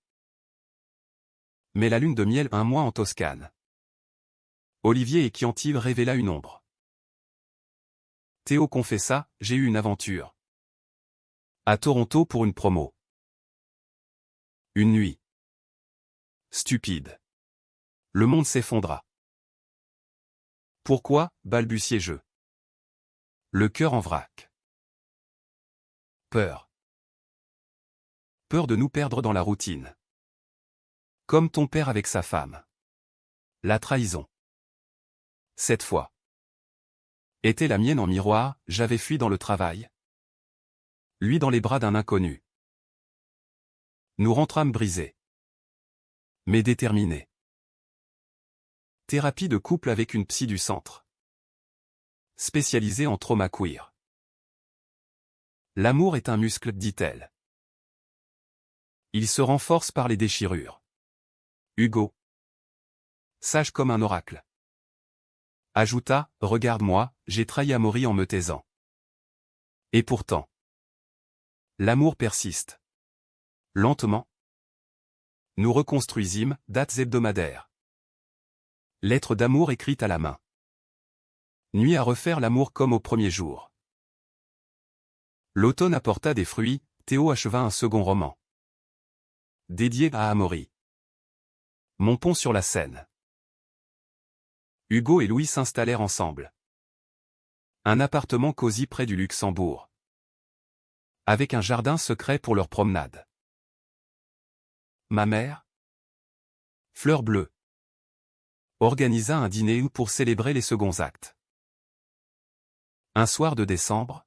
Mais la lune de miel 1 mois en Toscane. Olivier et Chianti révéla une ombre. Théo confessa, j'ai eu une aventure. À Toronto pour une promo. Une nuit. Stupide. Le monde s'effondra. Pourquoi, balbutiai-je. Le cœur en vrac. Peur. Peur de nous perdre dans la routine. Comme ton père avec sa femme. La trahison. Cette fois. Était la mienne en miroir, j'avais fui dans le travail. Lui dans les bras d'un inconnu. Nous rentrâmes brisés. Mais déterminés. Thérapie de couple avec une psy du centre. Spécialisée en trauma queer. L'amour est un muscle, dit-elle. Il se renforce par les déchirures. Hugo. Sage comme un oracle. Ajouta, regarde-moi, j'ai trahi Amaury en me taisant. Et pourtant, l'amour persiste. Lentement. Nous reconstruisîmes, dates hebdomadaires. Lettre d'amour écrite à la main. Nuit à refaire l'amour comme au premier jour. L'automne apporta des fruits, Théo acheva un second roman. Dédié à Amaury. Mon pont sur la Seine. Hugo et Louis s'installèrent ensemble. Un appartement cosy près du Luxembourg. Avec un jardin secret pour leur promenade. Ma mère, Fleur Bleue, organisa un dîner pour célébrer les seconds actes. Un soir de décembre,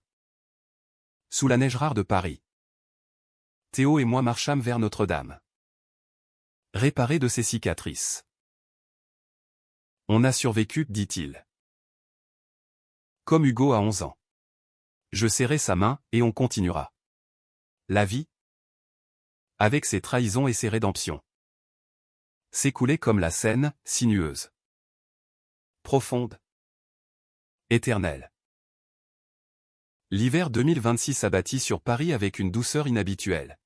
sous la neige rare de Paris, Théo et moi marchâmes vers Notre-Dame. Réparé de ses cicatrices. On a survécu, dit-il. Comme Hugo à 11 ans. Je serrai sa main, et on continuera. La vie, avec ses trahisons et ses rédemptions, s'écoulait comme la Seine, sinueuse. Profonde. Éternelle. L'hiver 2026 abattit sur Paris avec une douceur inhabituelle.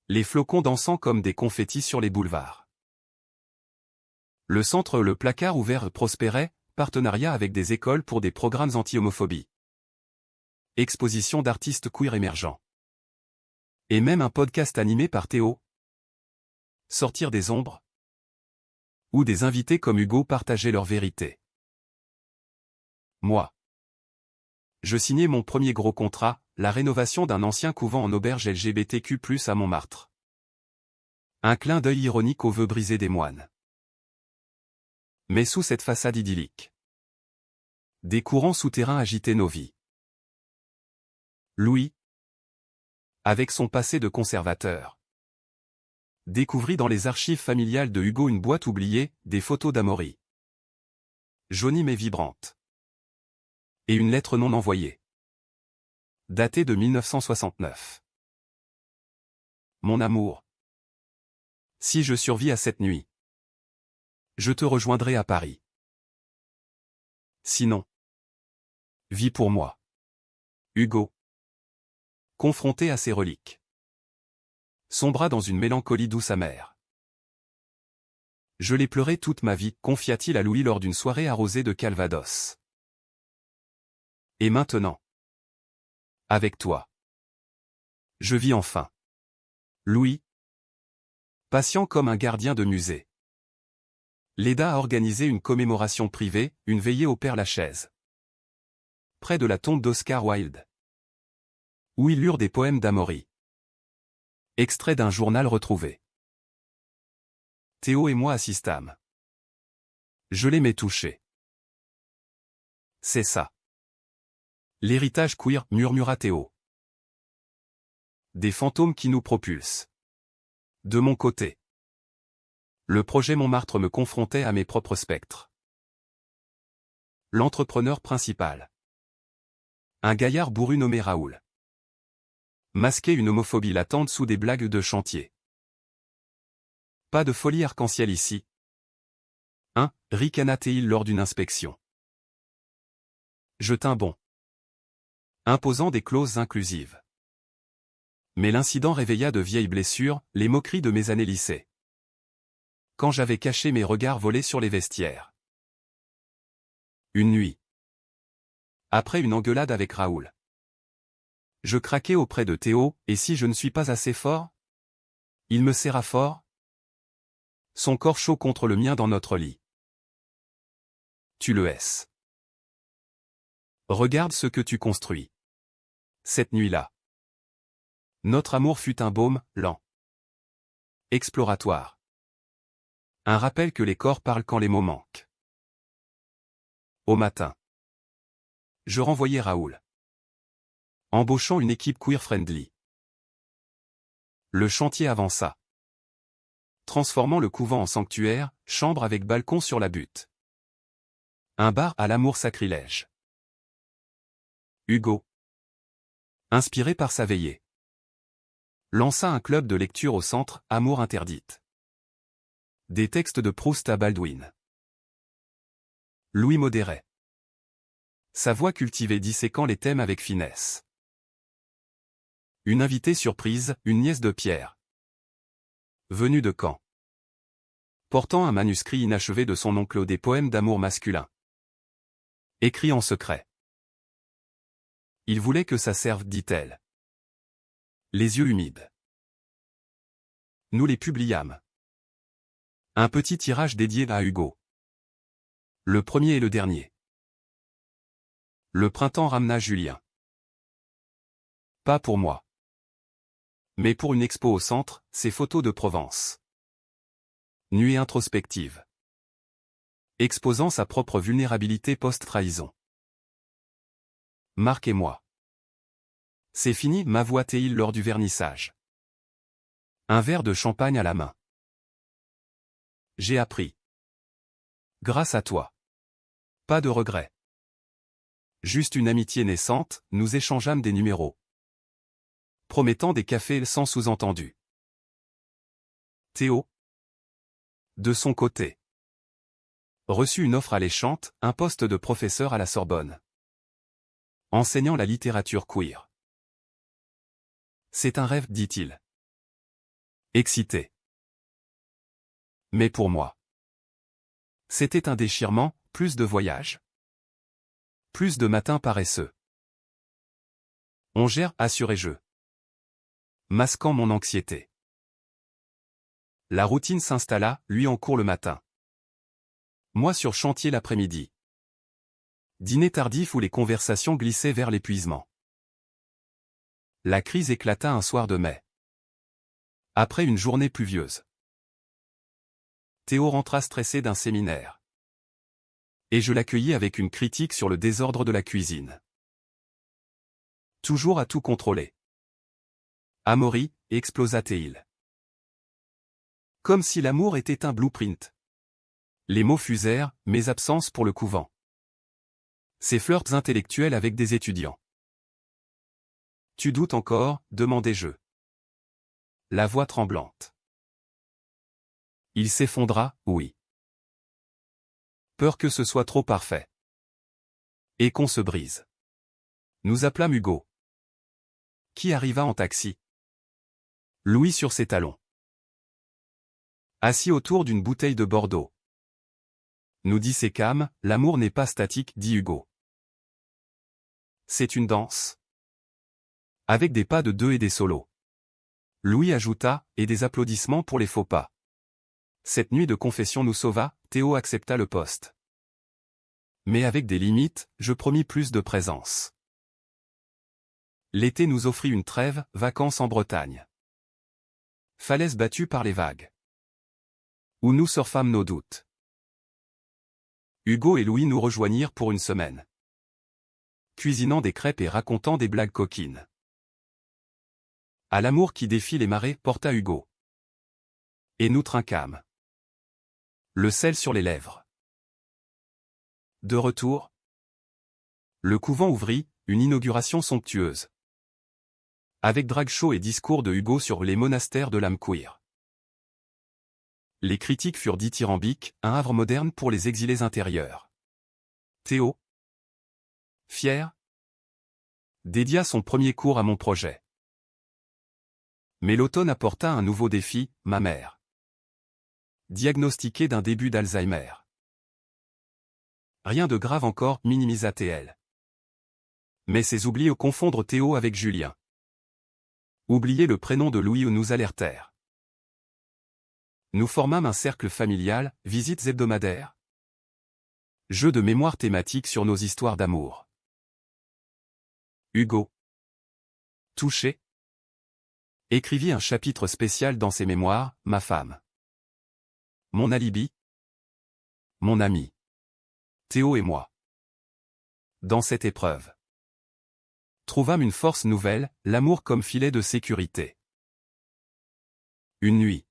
Les flocons dansant comme des confettis sur les boulevards. Le centre Le Placard ouvert prospérait, partenariat avec des écoles pour des programmes anti-homophobie. Exposition d'artistes queer émergents. Et même un podcast animé par Théo. Sortir des ombres. Où des invités comme Hugo partageaient leur vérité. Moi. Je signais mon premier gros contrat, la rénovation d'un ancien couvent en auberge LGBTQ+ à Montmartre. Un clin d'œil ironique aux vœux brisés des moines. Mais sous cette façade idyllique, des courants souterrains agitaient nos vies. Louis, avec son passé de conservateur, découvrit dans les archives familiales de Hugo une boîte oubliée, des photos d'Amaury. Jaunie mais vibrante. Et une lettre non envoyée. Datée de 1969. Mon amour. Si je survis à cette nuit, je te rejoindrai à Paris. Sinon, vis pour moi. Hugo. Confronté à ses reliques. Sombra dans une mélancolie douce amère. Je l'ai pleuré toute ma vie, confia-t-il à Louis lors d'une soirée arrosée de Calvados. Et maintenant, avec toi, je vis enfin. Louis, patient comme un gardien de musée. L'EDA a organisé une commémoration privée, une veillée au Père-Lachaise. Près de la tombe d'Oscar Wilde. Où ils lurent des poèmes d'Amaury. Extrait d'un journal retrouvé. Théo et moi assistâmes. Je l'aimais toucher. C'est ça. L'héritage queer, murmura Théo. Des fantômes qui nous propulsent. De mon côté. Le projet Montmartre me confrontait à mes propres spectres. L'entrepreneur principal. Un gaillard bourru nommé Raoul. Masquait une homophobie latente sous des blagues de chantier. Pas de folie arc-en-ciel ici. Ricana-t-il lors d'une inspection. Je tins bon. Imposant des clauses inclusives. Mais l'incident réveilla de vieilles blessures, les moqueries de mes années lycée. Quand j'avais caché mes regards volés sur les vestiaires. Une nuit. Après une engueulade avec Raoul. Je craquai auprès de Théo, et si je ne suis pas assez fort? Il me serra fort. Son corps chaud contre le mien dans notre lit. Tu le hais. Regarde ce que tu construis. Cette nuit-là. Notre amour fut un baume, lent. Exploratoire. Un rappel que les corps parlent quand les mots manquent. Au matin. Je renvoyai Raoul. Embauchant une équipe queer-friendly. Le chantier avança. Transformant le couvent en sanctuaire, chambre avec balcon sur la butte. Un bar à l'amour sacrilège. Hugo. Inspiré par sa veillée. Lança un club de lecture au centre, Amour interdite. Des textes de Proust à Baldwin. Louis modérait. Sa voix cultivée disséquant les thèmes avec finesse. Une invitée surprise, une nièce de Pierre. Venue de Caen. Portant un manuscrit inachevé de son oncle des poèmes d'amour masculin. Écrit en secret. Il voulait que ça serve, dit-elle. Les yeux humides. Nous les publiâmes. Un petit tirage dédié à Hugo. Le premier et le dernier. Le printemps ramena Julien. Pas pour moi. Mais pour une expo au centre, ses photos de Provence. Nuit introspective. Exposant sa propre vulnérabilité post-trahison. Marc et moi. C'est fini, m'avoua-t-il lors du vernissage. Un verre de champagne à la main. J'ai appris. Grâce à toi. Pas de regret. Juste une amitié naissante, nous échangeâmes des numéros. Promettant des cafés sans sous-entendu. Théo. De son côté. Reçu une offre alléchante, un poste de professeur à la Sorbonne. Enseignant la littérature queer. C'est un rêve, dit-il. Excité. Mais pour moi. C'était un déchirement, plus de voyages. Plus de matins paresseux. On gère, assuré-je. Masquant mon anxiété. La routine s'installa, lui en cours le matin. Moi sur chantier l'après-midi. Dîner tardif où les conversations glissaient vers l'épuisement. La crise éclata un soir de mai. Après une journée pluvieuse. Théo rentra stressé d'un séminaire. Et je l'accueillis avec une critique sur le désordre de la cuisine. Toujours à tout contrôler. Amaury, explosa-t-il. Comme si l'amour était un blueprint. Les mots fusèrent, mes absences pour le couvent. Ces flirts intellectuels avec des étudiants. Tu doutes encore, demandai-je. La voix tremblante. Il s'effondra, oui. Peur que ce soit trop parfait. Et qu'on se brise. Nous appelâmes Hugo. Qui arriva en taxi. Louis sur ses talons. Assis autour d'une bouteille de Bordeaux. Nous disséquâmes, l'amour n'est pas statique, dit Hugo. C'est une danse. Avec des pas de deux et des solos. Louis ajouta, et des applaudissements pour les faux pas. Cette nuit de confession nous sauva, Théo accepta le poste. Mais avec des limites, je promis plus de présence. L'été nous offrit une trêve, vacances en Bretagne. Falaises battues par les vagues. Où nous surfâmes nos doutes. Hugo et Louis nous rejoignirent pour une semaine. Cuisinant des crêpes et racontant des blagues coquines. À l'amour qui défie les marées, porta Hugo. Et nous trinquâmes. Le sel sur les lèvres. De retour. Le couvent ouvrit, une inauguration somptueuse. Avec drag show et discours de Hugo sur les monastères de l'âme queer. Les critiques furent dithyrambiques, un havre moderne pour les exilés intérieurs. Théo, fier, dédia son premier cours à mon projet. Mais l'automne apporta un nouveau défi, ma mère. Diagnostiquée d'un début d'Alzheimer. Rien de grave encore, minimisa-t-elle. Mais ces oublis au confondre Théo avec Julien. Oublier le prénom de Louis où nous alertèrent. Nous formâmes un cercle familial, visites hebdomadaires. Jeux de mémoire thématiques sur nos histoires d'amour. Hugo. Touché. Écrivit un chapitre spécial dans ses mémoires, ma femme. Mon alibi. Mon ami. Théo et moi. Dans cette épreuve. Trouvâmes une force nouvelle, l'amour comme filet de sécurité. Une nuit.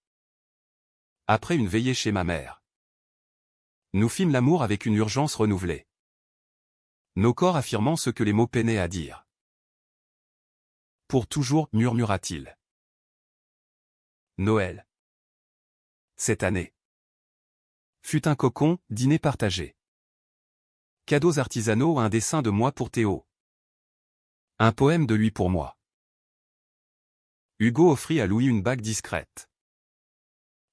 Après une veillée chez ma mère. Nous fîmes l'amour avec une urgence renouvelée. Nos corps affirmant ce que les mots peinaient à dire. Pour toujours, murmura-t-il. Noël. Cette année. Fut un cocon, dîner partagé. Cadeaux artisanaux, un dessin de moi pour Théo. Un poème de lui pour moi. Hugo offrit à Louis une bague discrète.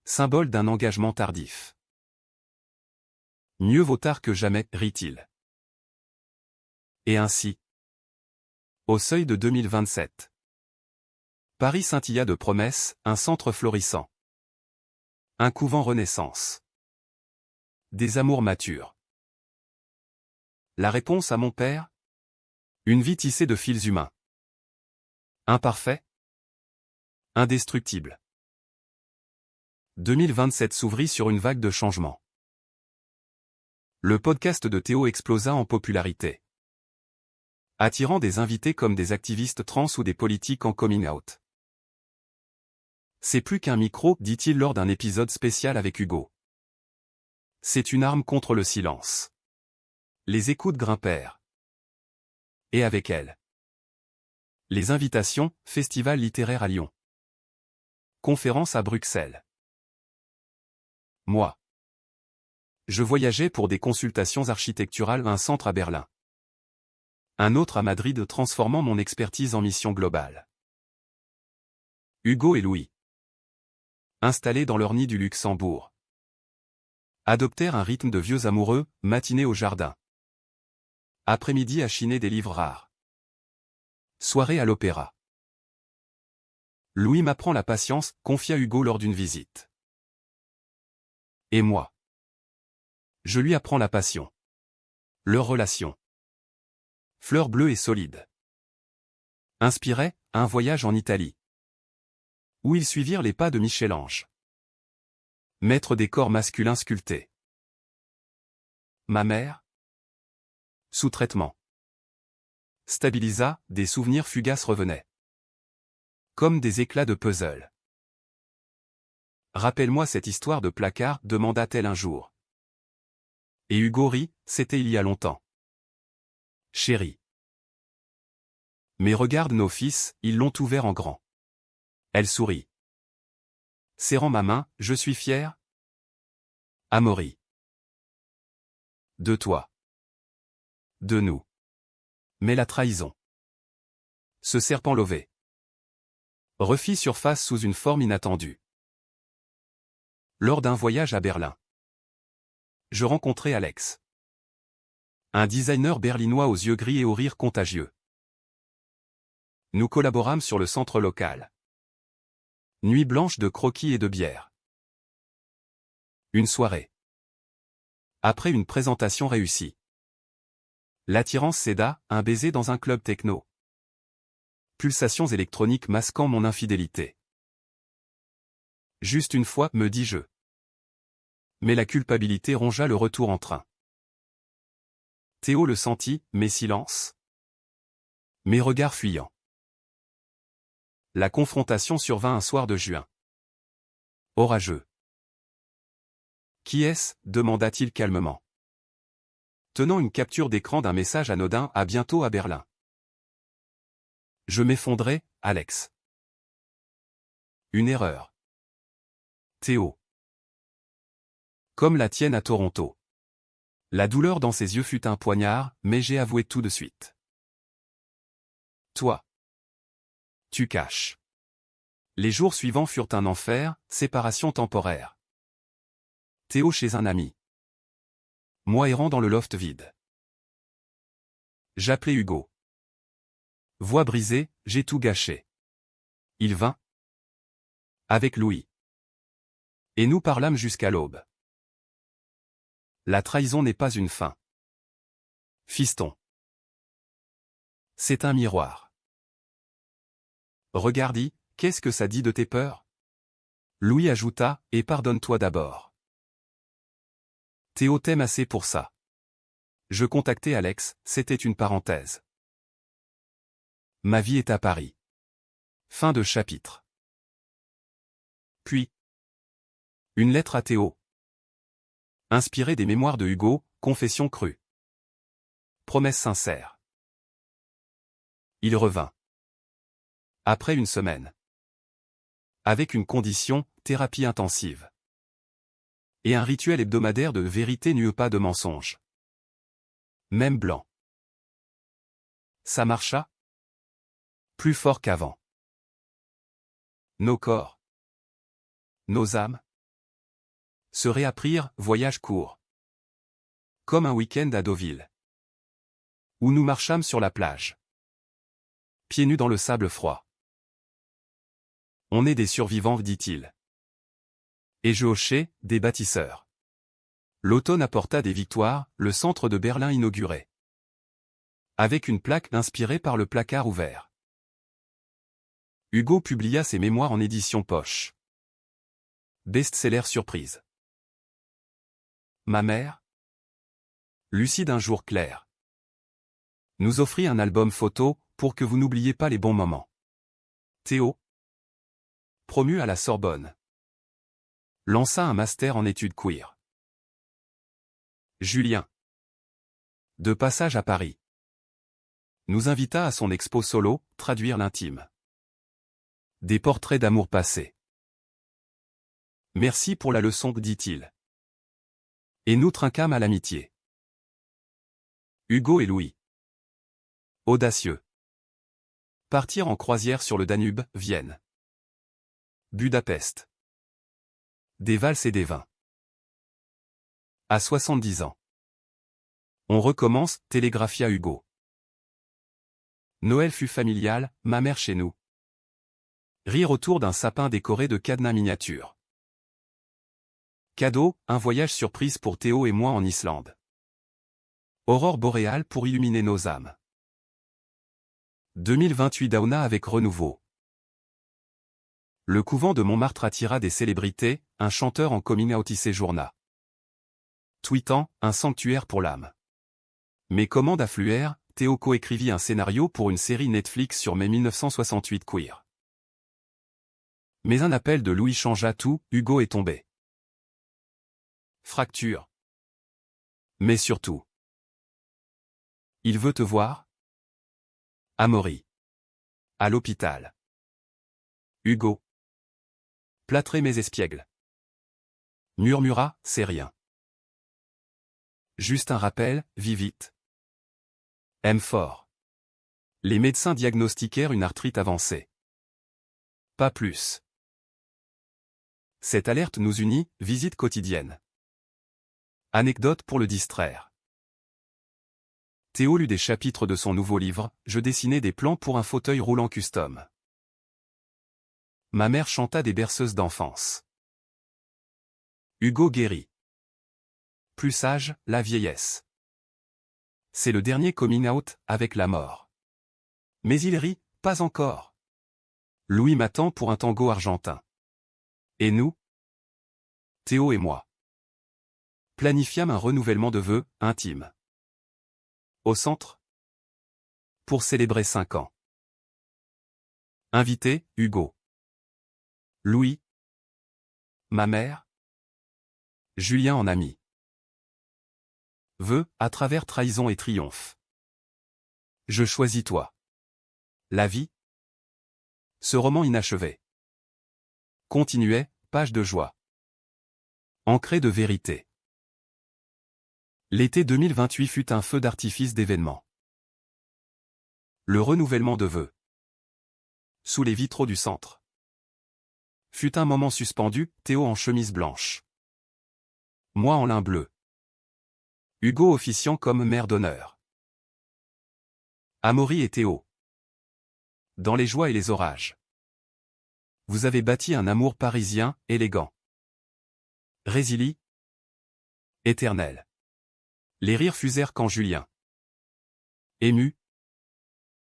Symbole d'un engagement tardif. Mieux vaut tard que jamais, rit-il. Et ainsi. Au seuil de 2027. Paris scintilla de promesses, un centre florissant. Un couvent renaissance. Des amours matures. La réponse à mon père? Une vie tissée de fils humains. Imparfait? Indestructible. 2027 s'ouvrit sur une vague de changement. Le podcast de Théo explosa en popularité, attirant des invités comme des activistes trans ou des politiques en coming out. C'est plus qu'un micro, dit-il lors d'un épisode spécial avec Hugo. C'est une arme contre le silence. Les écoutes grimpèrent. Et avec elles, les invitations, festival littéraire à Lyon. Conférence à Bruxelles. Moi. Je voyageais pour des consultations architecturales, un centre à Berlin. Un autre à Madrid, transformant mon expertise en mission globale. Hugo et Louis, installés dans leur nid du Luxembourg, adoptèrent un rythme de vieux amoureux, matinée au jardin. Après-midi à chiner des livres rares. Soirée à l'opéra. Louis m'apprend la patience, confia Hugo lors d'une visite. Et moi, je lui apprends la passion. Leur relation. Fleur bleue et solide. Inspirait, un voyage en Italie, où ils suivirent les pas de Michel-Ange, maître des corps masculins sculptés. Ma mère, sous traitement, stabilisa, des souvenirs fugaces revenaient, comme des éclats de puzzle. Rappelle-moi cette histoire de placard, demanda-t-elle un jour. Et Hugo rit, c'était il y a longtemps. Chérie. Mais regarde nos fils, ils l'ont ouvert en grand. Elle sourit. Serrant ma main, je suis fier. Amaury. De toi. De nous. Mais la trahison. Ce serpent lové refit surface sous une forme inattendue. Lors d'un voyage à Berlin, je rencontrai Alex. Un designer berlinois aux yeux gris et au rire contagieux. Nous collaborâmes sur le centre local. Nuit blanche de croquis et de bière. Une soirée. Après une présentation réussie. L'attirance céda, un baiser dans un club techno. Pulsations électroniques masquant mon infidélité. Juste une fois, me dis-je. Mais la culpabilité rongea le retour en train. Théo le sentit, mais silence. Mes regards fuyants. La confrontation survint un soir de juin. Orageux. Qui est-ce? Demanda-t-il calmement, tenant une capture d'écran d'un message anodin, à bientôt à Berlin. Je m'effondrais, Alex. Une erreur. Théo. Comme la tienne à Toronto. La douleur dans ses yeux fut un poignard, mais j'ai avoué tout de suite. Toi. Tu caches. Les jours suivants furent un enfer, séparation temporaire. Théo chez un ami. Moi errant dans le loft vide. J'appelai Hugo. Voix brisée, j'ai tout gâché. Il vint. Avec Louis. Et nous parlâmes jusqu'à l'aube. La trahison n'est pas une fin. Fiston. C'est un miroir. Regarde-y, qu'est-ce que ça dit de tes peurs? Louis ajouta, et pardonne-toi d'abord. Théo t'aime assez pour ça. Je contactai Alex, c'était une parenthèse. Ma vie est à Paris. Fin de chapitre. Puis. Une lettre à Théo. Inspirée des mémoires de Hugo, confession crue. Promesse sincère. Il revint. Après une semaine. Avec une condition, thérapie intensive. Et un rituel hebdomadaire de vérité n'eut pas de mensonge. Même blanc. Ça marcha? Plus fort qu'avant. Nos corps. Nos âmes. Se réapprirent, voyage court. Comme un week-end à Deauville. Où nous marchâmes sur la plage. Pieds nus dans le sable froid. On est des survivants, dit-il. Et je hochai, des bâtisseurs. L'automne apporta des victoires, le centre de Berlin inauguré. Avec une plaque inspirée par le placard ouvert. Hugo publia ses mémoires en édition poche. Best-seller surprise. Ma mère, Lucie d'un jour clair, nous offrit un album photo, pour que vous n'oubliez pas les bons moments. Théo, promu à la Sorbonne, lança un master en études queer. Julien, de passage à Paris, nous invita à son expo solo, Traduire l'intime. Des portraits d'amour passé. Merci pour la leçon, dit-il. Et nous trinquâmes à l'amitié. Hugo et Louis. Audacieux. Partir en croisière sur le Danube, Vienne. Budapest. Des valses et des vins. À 70 ans. On recommence, télégraphia Hugo. Noël fut familial, ma mère chez nous. Rire autour d'un sapin décoré de cadenas miniatures. Cadeau, un voyage surprise pour Théo et moi en Islande. Aurore boréale pour illuminer nos âmes. 2028 Dauna avec renouveau. Le couvent de Montmartre attira des célébrités, un chanteur en coming out y séjourna. Tweetant, un sanctuaire pour l'âme. Mes commandes affluèrent, Théo coécrivit un scénario pour une série Netflix sur mai 1968 queer. Mais un appel de Louis changea tout, Hugo est tombé. Fracture. Mais surtout. Il veut te voir? Amaury. À l'hôpital. Hugo. Plâtrer mes espiègles. Murmura, c'est rien. Juste un rappel, vis vite. Aime fort. Les médecins diagnostiquèrent une arthrite avancée. Pas plus. Cette alerte nous unit, visite quotidienne. Anecdote pour le distraire. Théo lut des chapitres de son nouveau livre, je dessinais des plans pour un fauteuil roulant custom. Ma mère chanta des berceuses d'enfance. Hugo guérit. Plus sage, la vieillesse. C'est le dernier coming out, avec la mort. Mais il rit, pas encore. Louis m'attend pour un tango argentin. Et nous? Théo et moi. Planifiâmes un renouvellement de vœux, intime. Au centre? Pour célébrer 5 ans. Invité, Hugo. Louis. Ma mère. Julien en ami. Vœux, à travers trahison et triomphe. Je choisis toi. La vie. Ce roman inachevé. Continuait, page de joie. Ancré de vérité. L'été 2028 fut un feu d'artifice d'événements. Le renouvellement de vœux. Sous les vitraux du centre. Fut un moment suspendu, Théo en chemise blanche. Moi en lin bleu. Hugo officiant comme maire d'honneur. Amaury et Théo. Dans les joies et les orages. Vous avez bâti un amour parisien, élégant. Résili. Éternel. Les rires fusèrent quand Julien, ému,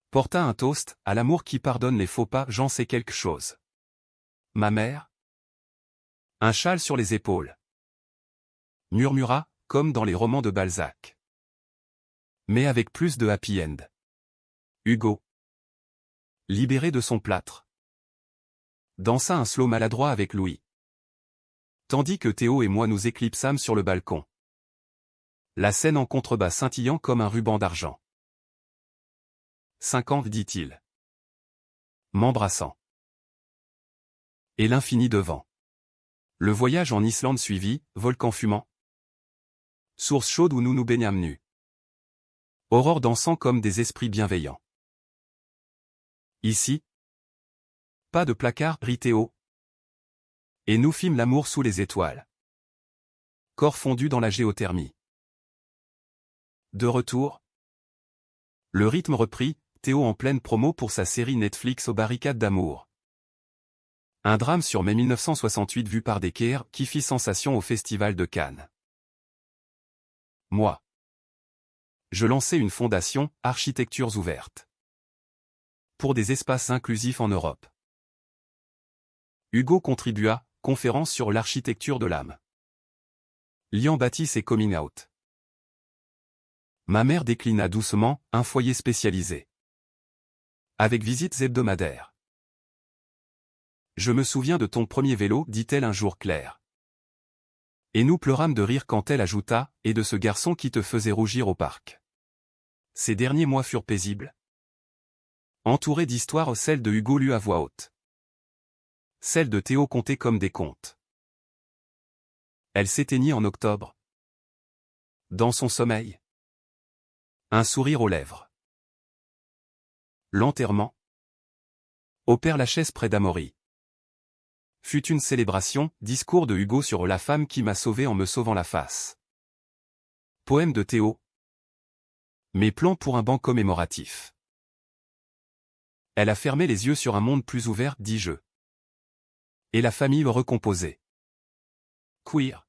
porta un toast à l'amour qui pardonne les faux pas. J'en sais quelque chose. Ma mère. Un châle sur les épaules. Murmura, comme dans les romans de Balzac. Mais avec plus de happy end. Hugo. Libéré de son plâtre. Dansa un slow maladroit avec Louis. Tandis que Théo et moi nous éclipsâmes sur le balcon. La scène en contrebas scintillant comme un ruban d'argent. 5 ans, dit-il. M'embrassant. Et l'infini devant. Le voyage en Islande suivit, volcan fumant. Source chaude où nous nous baignâmes nus. Aurore dansant comme des esprits bienveillants. Ici, pas de placard, rit Théo. Et nous fîmes l'amour sous les étoiles. Corps fondu dans la géothermie. De retour. Le rythme reprit, Théo en pleine promo pour sa série Netflix aux barricades d'amour. Un drame sur mai 1968 vu par Decker qui fit sensation au Festival de Cannes. Moi. Je lançais une fondation, Architectures ouvertes. Pour des espaces inclusifs en Europe. Hugo contribua, conférence sur l'architecture de l'âme. Lian bâtit ses coming out. Ma mère déclina doucement, un foyer spécialisé. Avec visites hebdomadaires. Je me souviens de ton premier vélo, dit-elle un jour clair. Et nous pleurâmes de rire quand elle ajouta, et de ce garçon qui te faisait rougir au parc. Ces derniers mois furent paisibles. Entourés d'histoires, celle de Hugo lue à voix haute. Celle de Théo contée comme des contes. Elle s'éteignit en octobre. Dans son sommeil. Un sourire aux lèvres. L'enterrement. Au Père-Lachaise près d'Amaury. Fut une célébration, discours de Hugo sur la femme qui m'a sauvé en me sauvant la face. Poème de Théo. Mes plans pour un banc commémoratif. Elle a fermé les yeux sur un monde plus ouvert, dis-je. Et la famille le recomposait. Queer.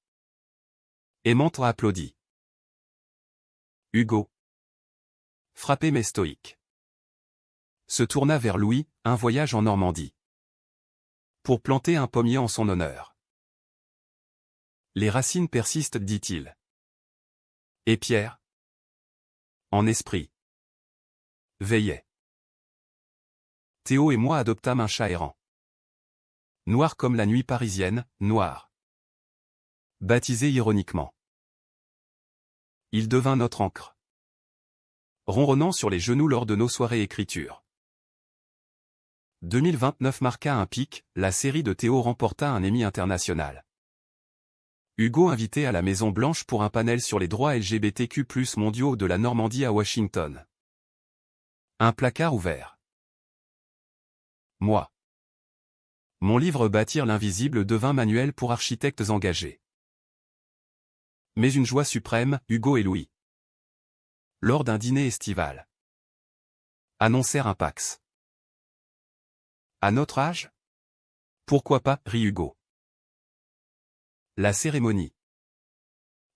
Aimante a applaudi. Hugo. Frappé mais stoïque. Se tourna vers Louis, un voyage en Normandie. Pour planter un pommier en son honneur. Les racines persistent, dit-il. Et Pierre? En esprit. Veillait. Théo et moi adoptâmes un chat errant. Noir comme la nuit parisienne, noir. Baptisé ironiquement. Il devint notre encre. Ronronnant sur les genoux lors de nos soirées écriture. 2029 marqua un pic, la série de Théo remporta un Emmy international. Hugo invité à la Maison Blanche pour un panel sur les droits LGBTQ+ mondiaux de la Normandie à Washington. Un placard ouvert. Moi. Mon livre Bâtir l'invisible devint manuel pour architectes engagés. Mais une joie suprême, Hugo et Louis. Lors d'un dîner estival. Annoncèrent un Pax. À notre âge? Pourquoi pas, rit Hugo. La cérémonie.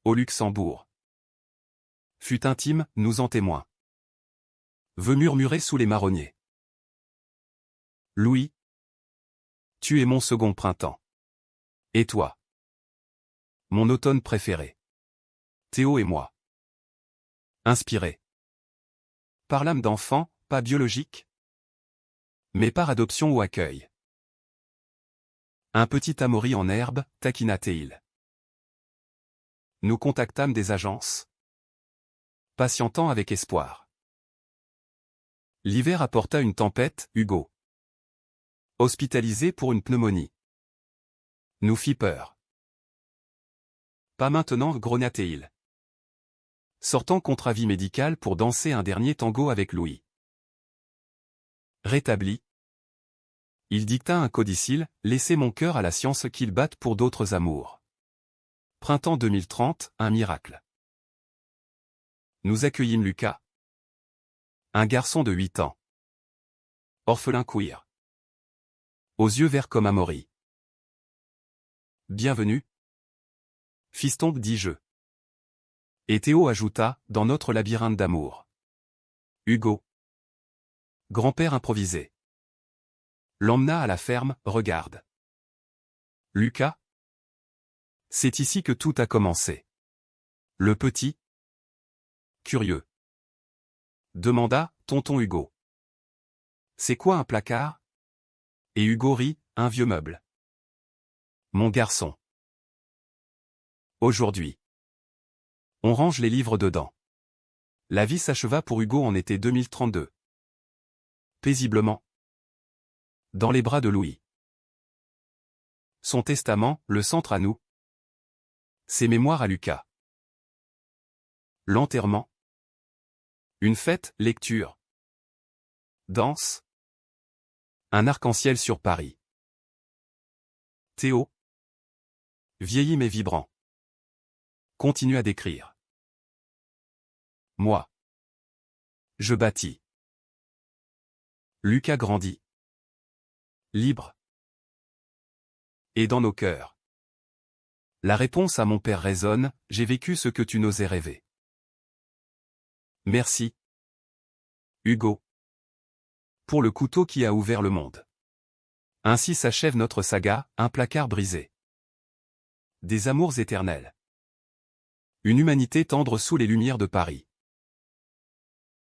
Au Luxembourg. Fut intime, nous en témoins. Veut murmurer sous les marronniers. Louis. Tu es mon second printemps. Et toi? Mon automne préféré. Théo et moi. Inspirés. Par l'âme d'enfant, pas biologique, mais par adoption ou accueil. Un petit Amaury en herbe, taquina-t-il. Nous contactâmes des agences. Patientant avec espoir. L'hiver apporta une tempête, Hugo. Hospitalisé pour une pneumonie. Nous fit peur. Pas maintenant, grogna-t-il. Sortant contre avis médical pour danser un dernier tango avec Louis. Rétabli. Il dicta un codicille, laissez mon cœur à la science qu'il batte pour d'autres amours. Printemps 2030, un miracle. Nous accueillîmes Lucas. Un garçon de 8 ans. Orphelin queer. Aux yeux verts comme Amaury. Bienvenue. Fiston, dis-je. Et Théo ajouta, dans notre labyrinthe d'amour. Hugo. Grand-père improvisé. L'emmena à la ferme, regarde. Lucas. C'est ici que tout a commencé. Le petit. Curieux. Demanda, tonton Hugo. C'est quoi un placard? Et Hugo rit, un vieux meuble. Mon garçon. Aujourd'hui. On range les livres dedans. La vie s'acheva pour Hugo en été 2032. Paisiblement. Dans les bras de Louis. Son testament, le centre à nous. Ses mémoires à Lucas. L'enterrement. Une fête, lecture. Danse. Un arc-en-ciel sur Paris. Théo. Vieilli mais vibrant. Continue à décrire. Moi. Je bâtis. Lucas grandit. Libre. Et dans nos cœurs. La réponse à mon père résonne, j'ai vécu ce que tu n'osais rêver. Merci. Hugo. Pour le couteau qui a ouvert le monde. Ainsi s'achève notre saga, un placard brisé. Des amours éternels. Une humanité tendre sous les lumières de Paris.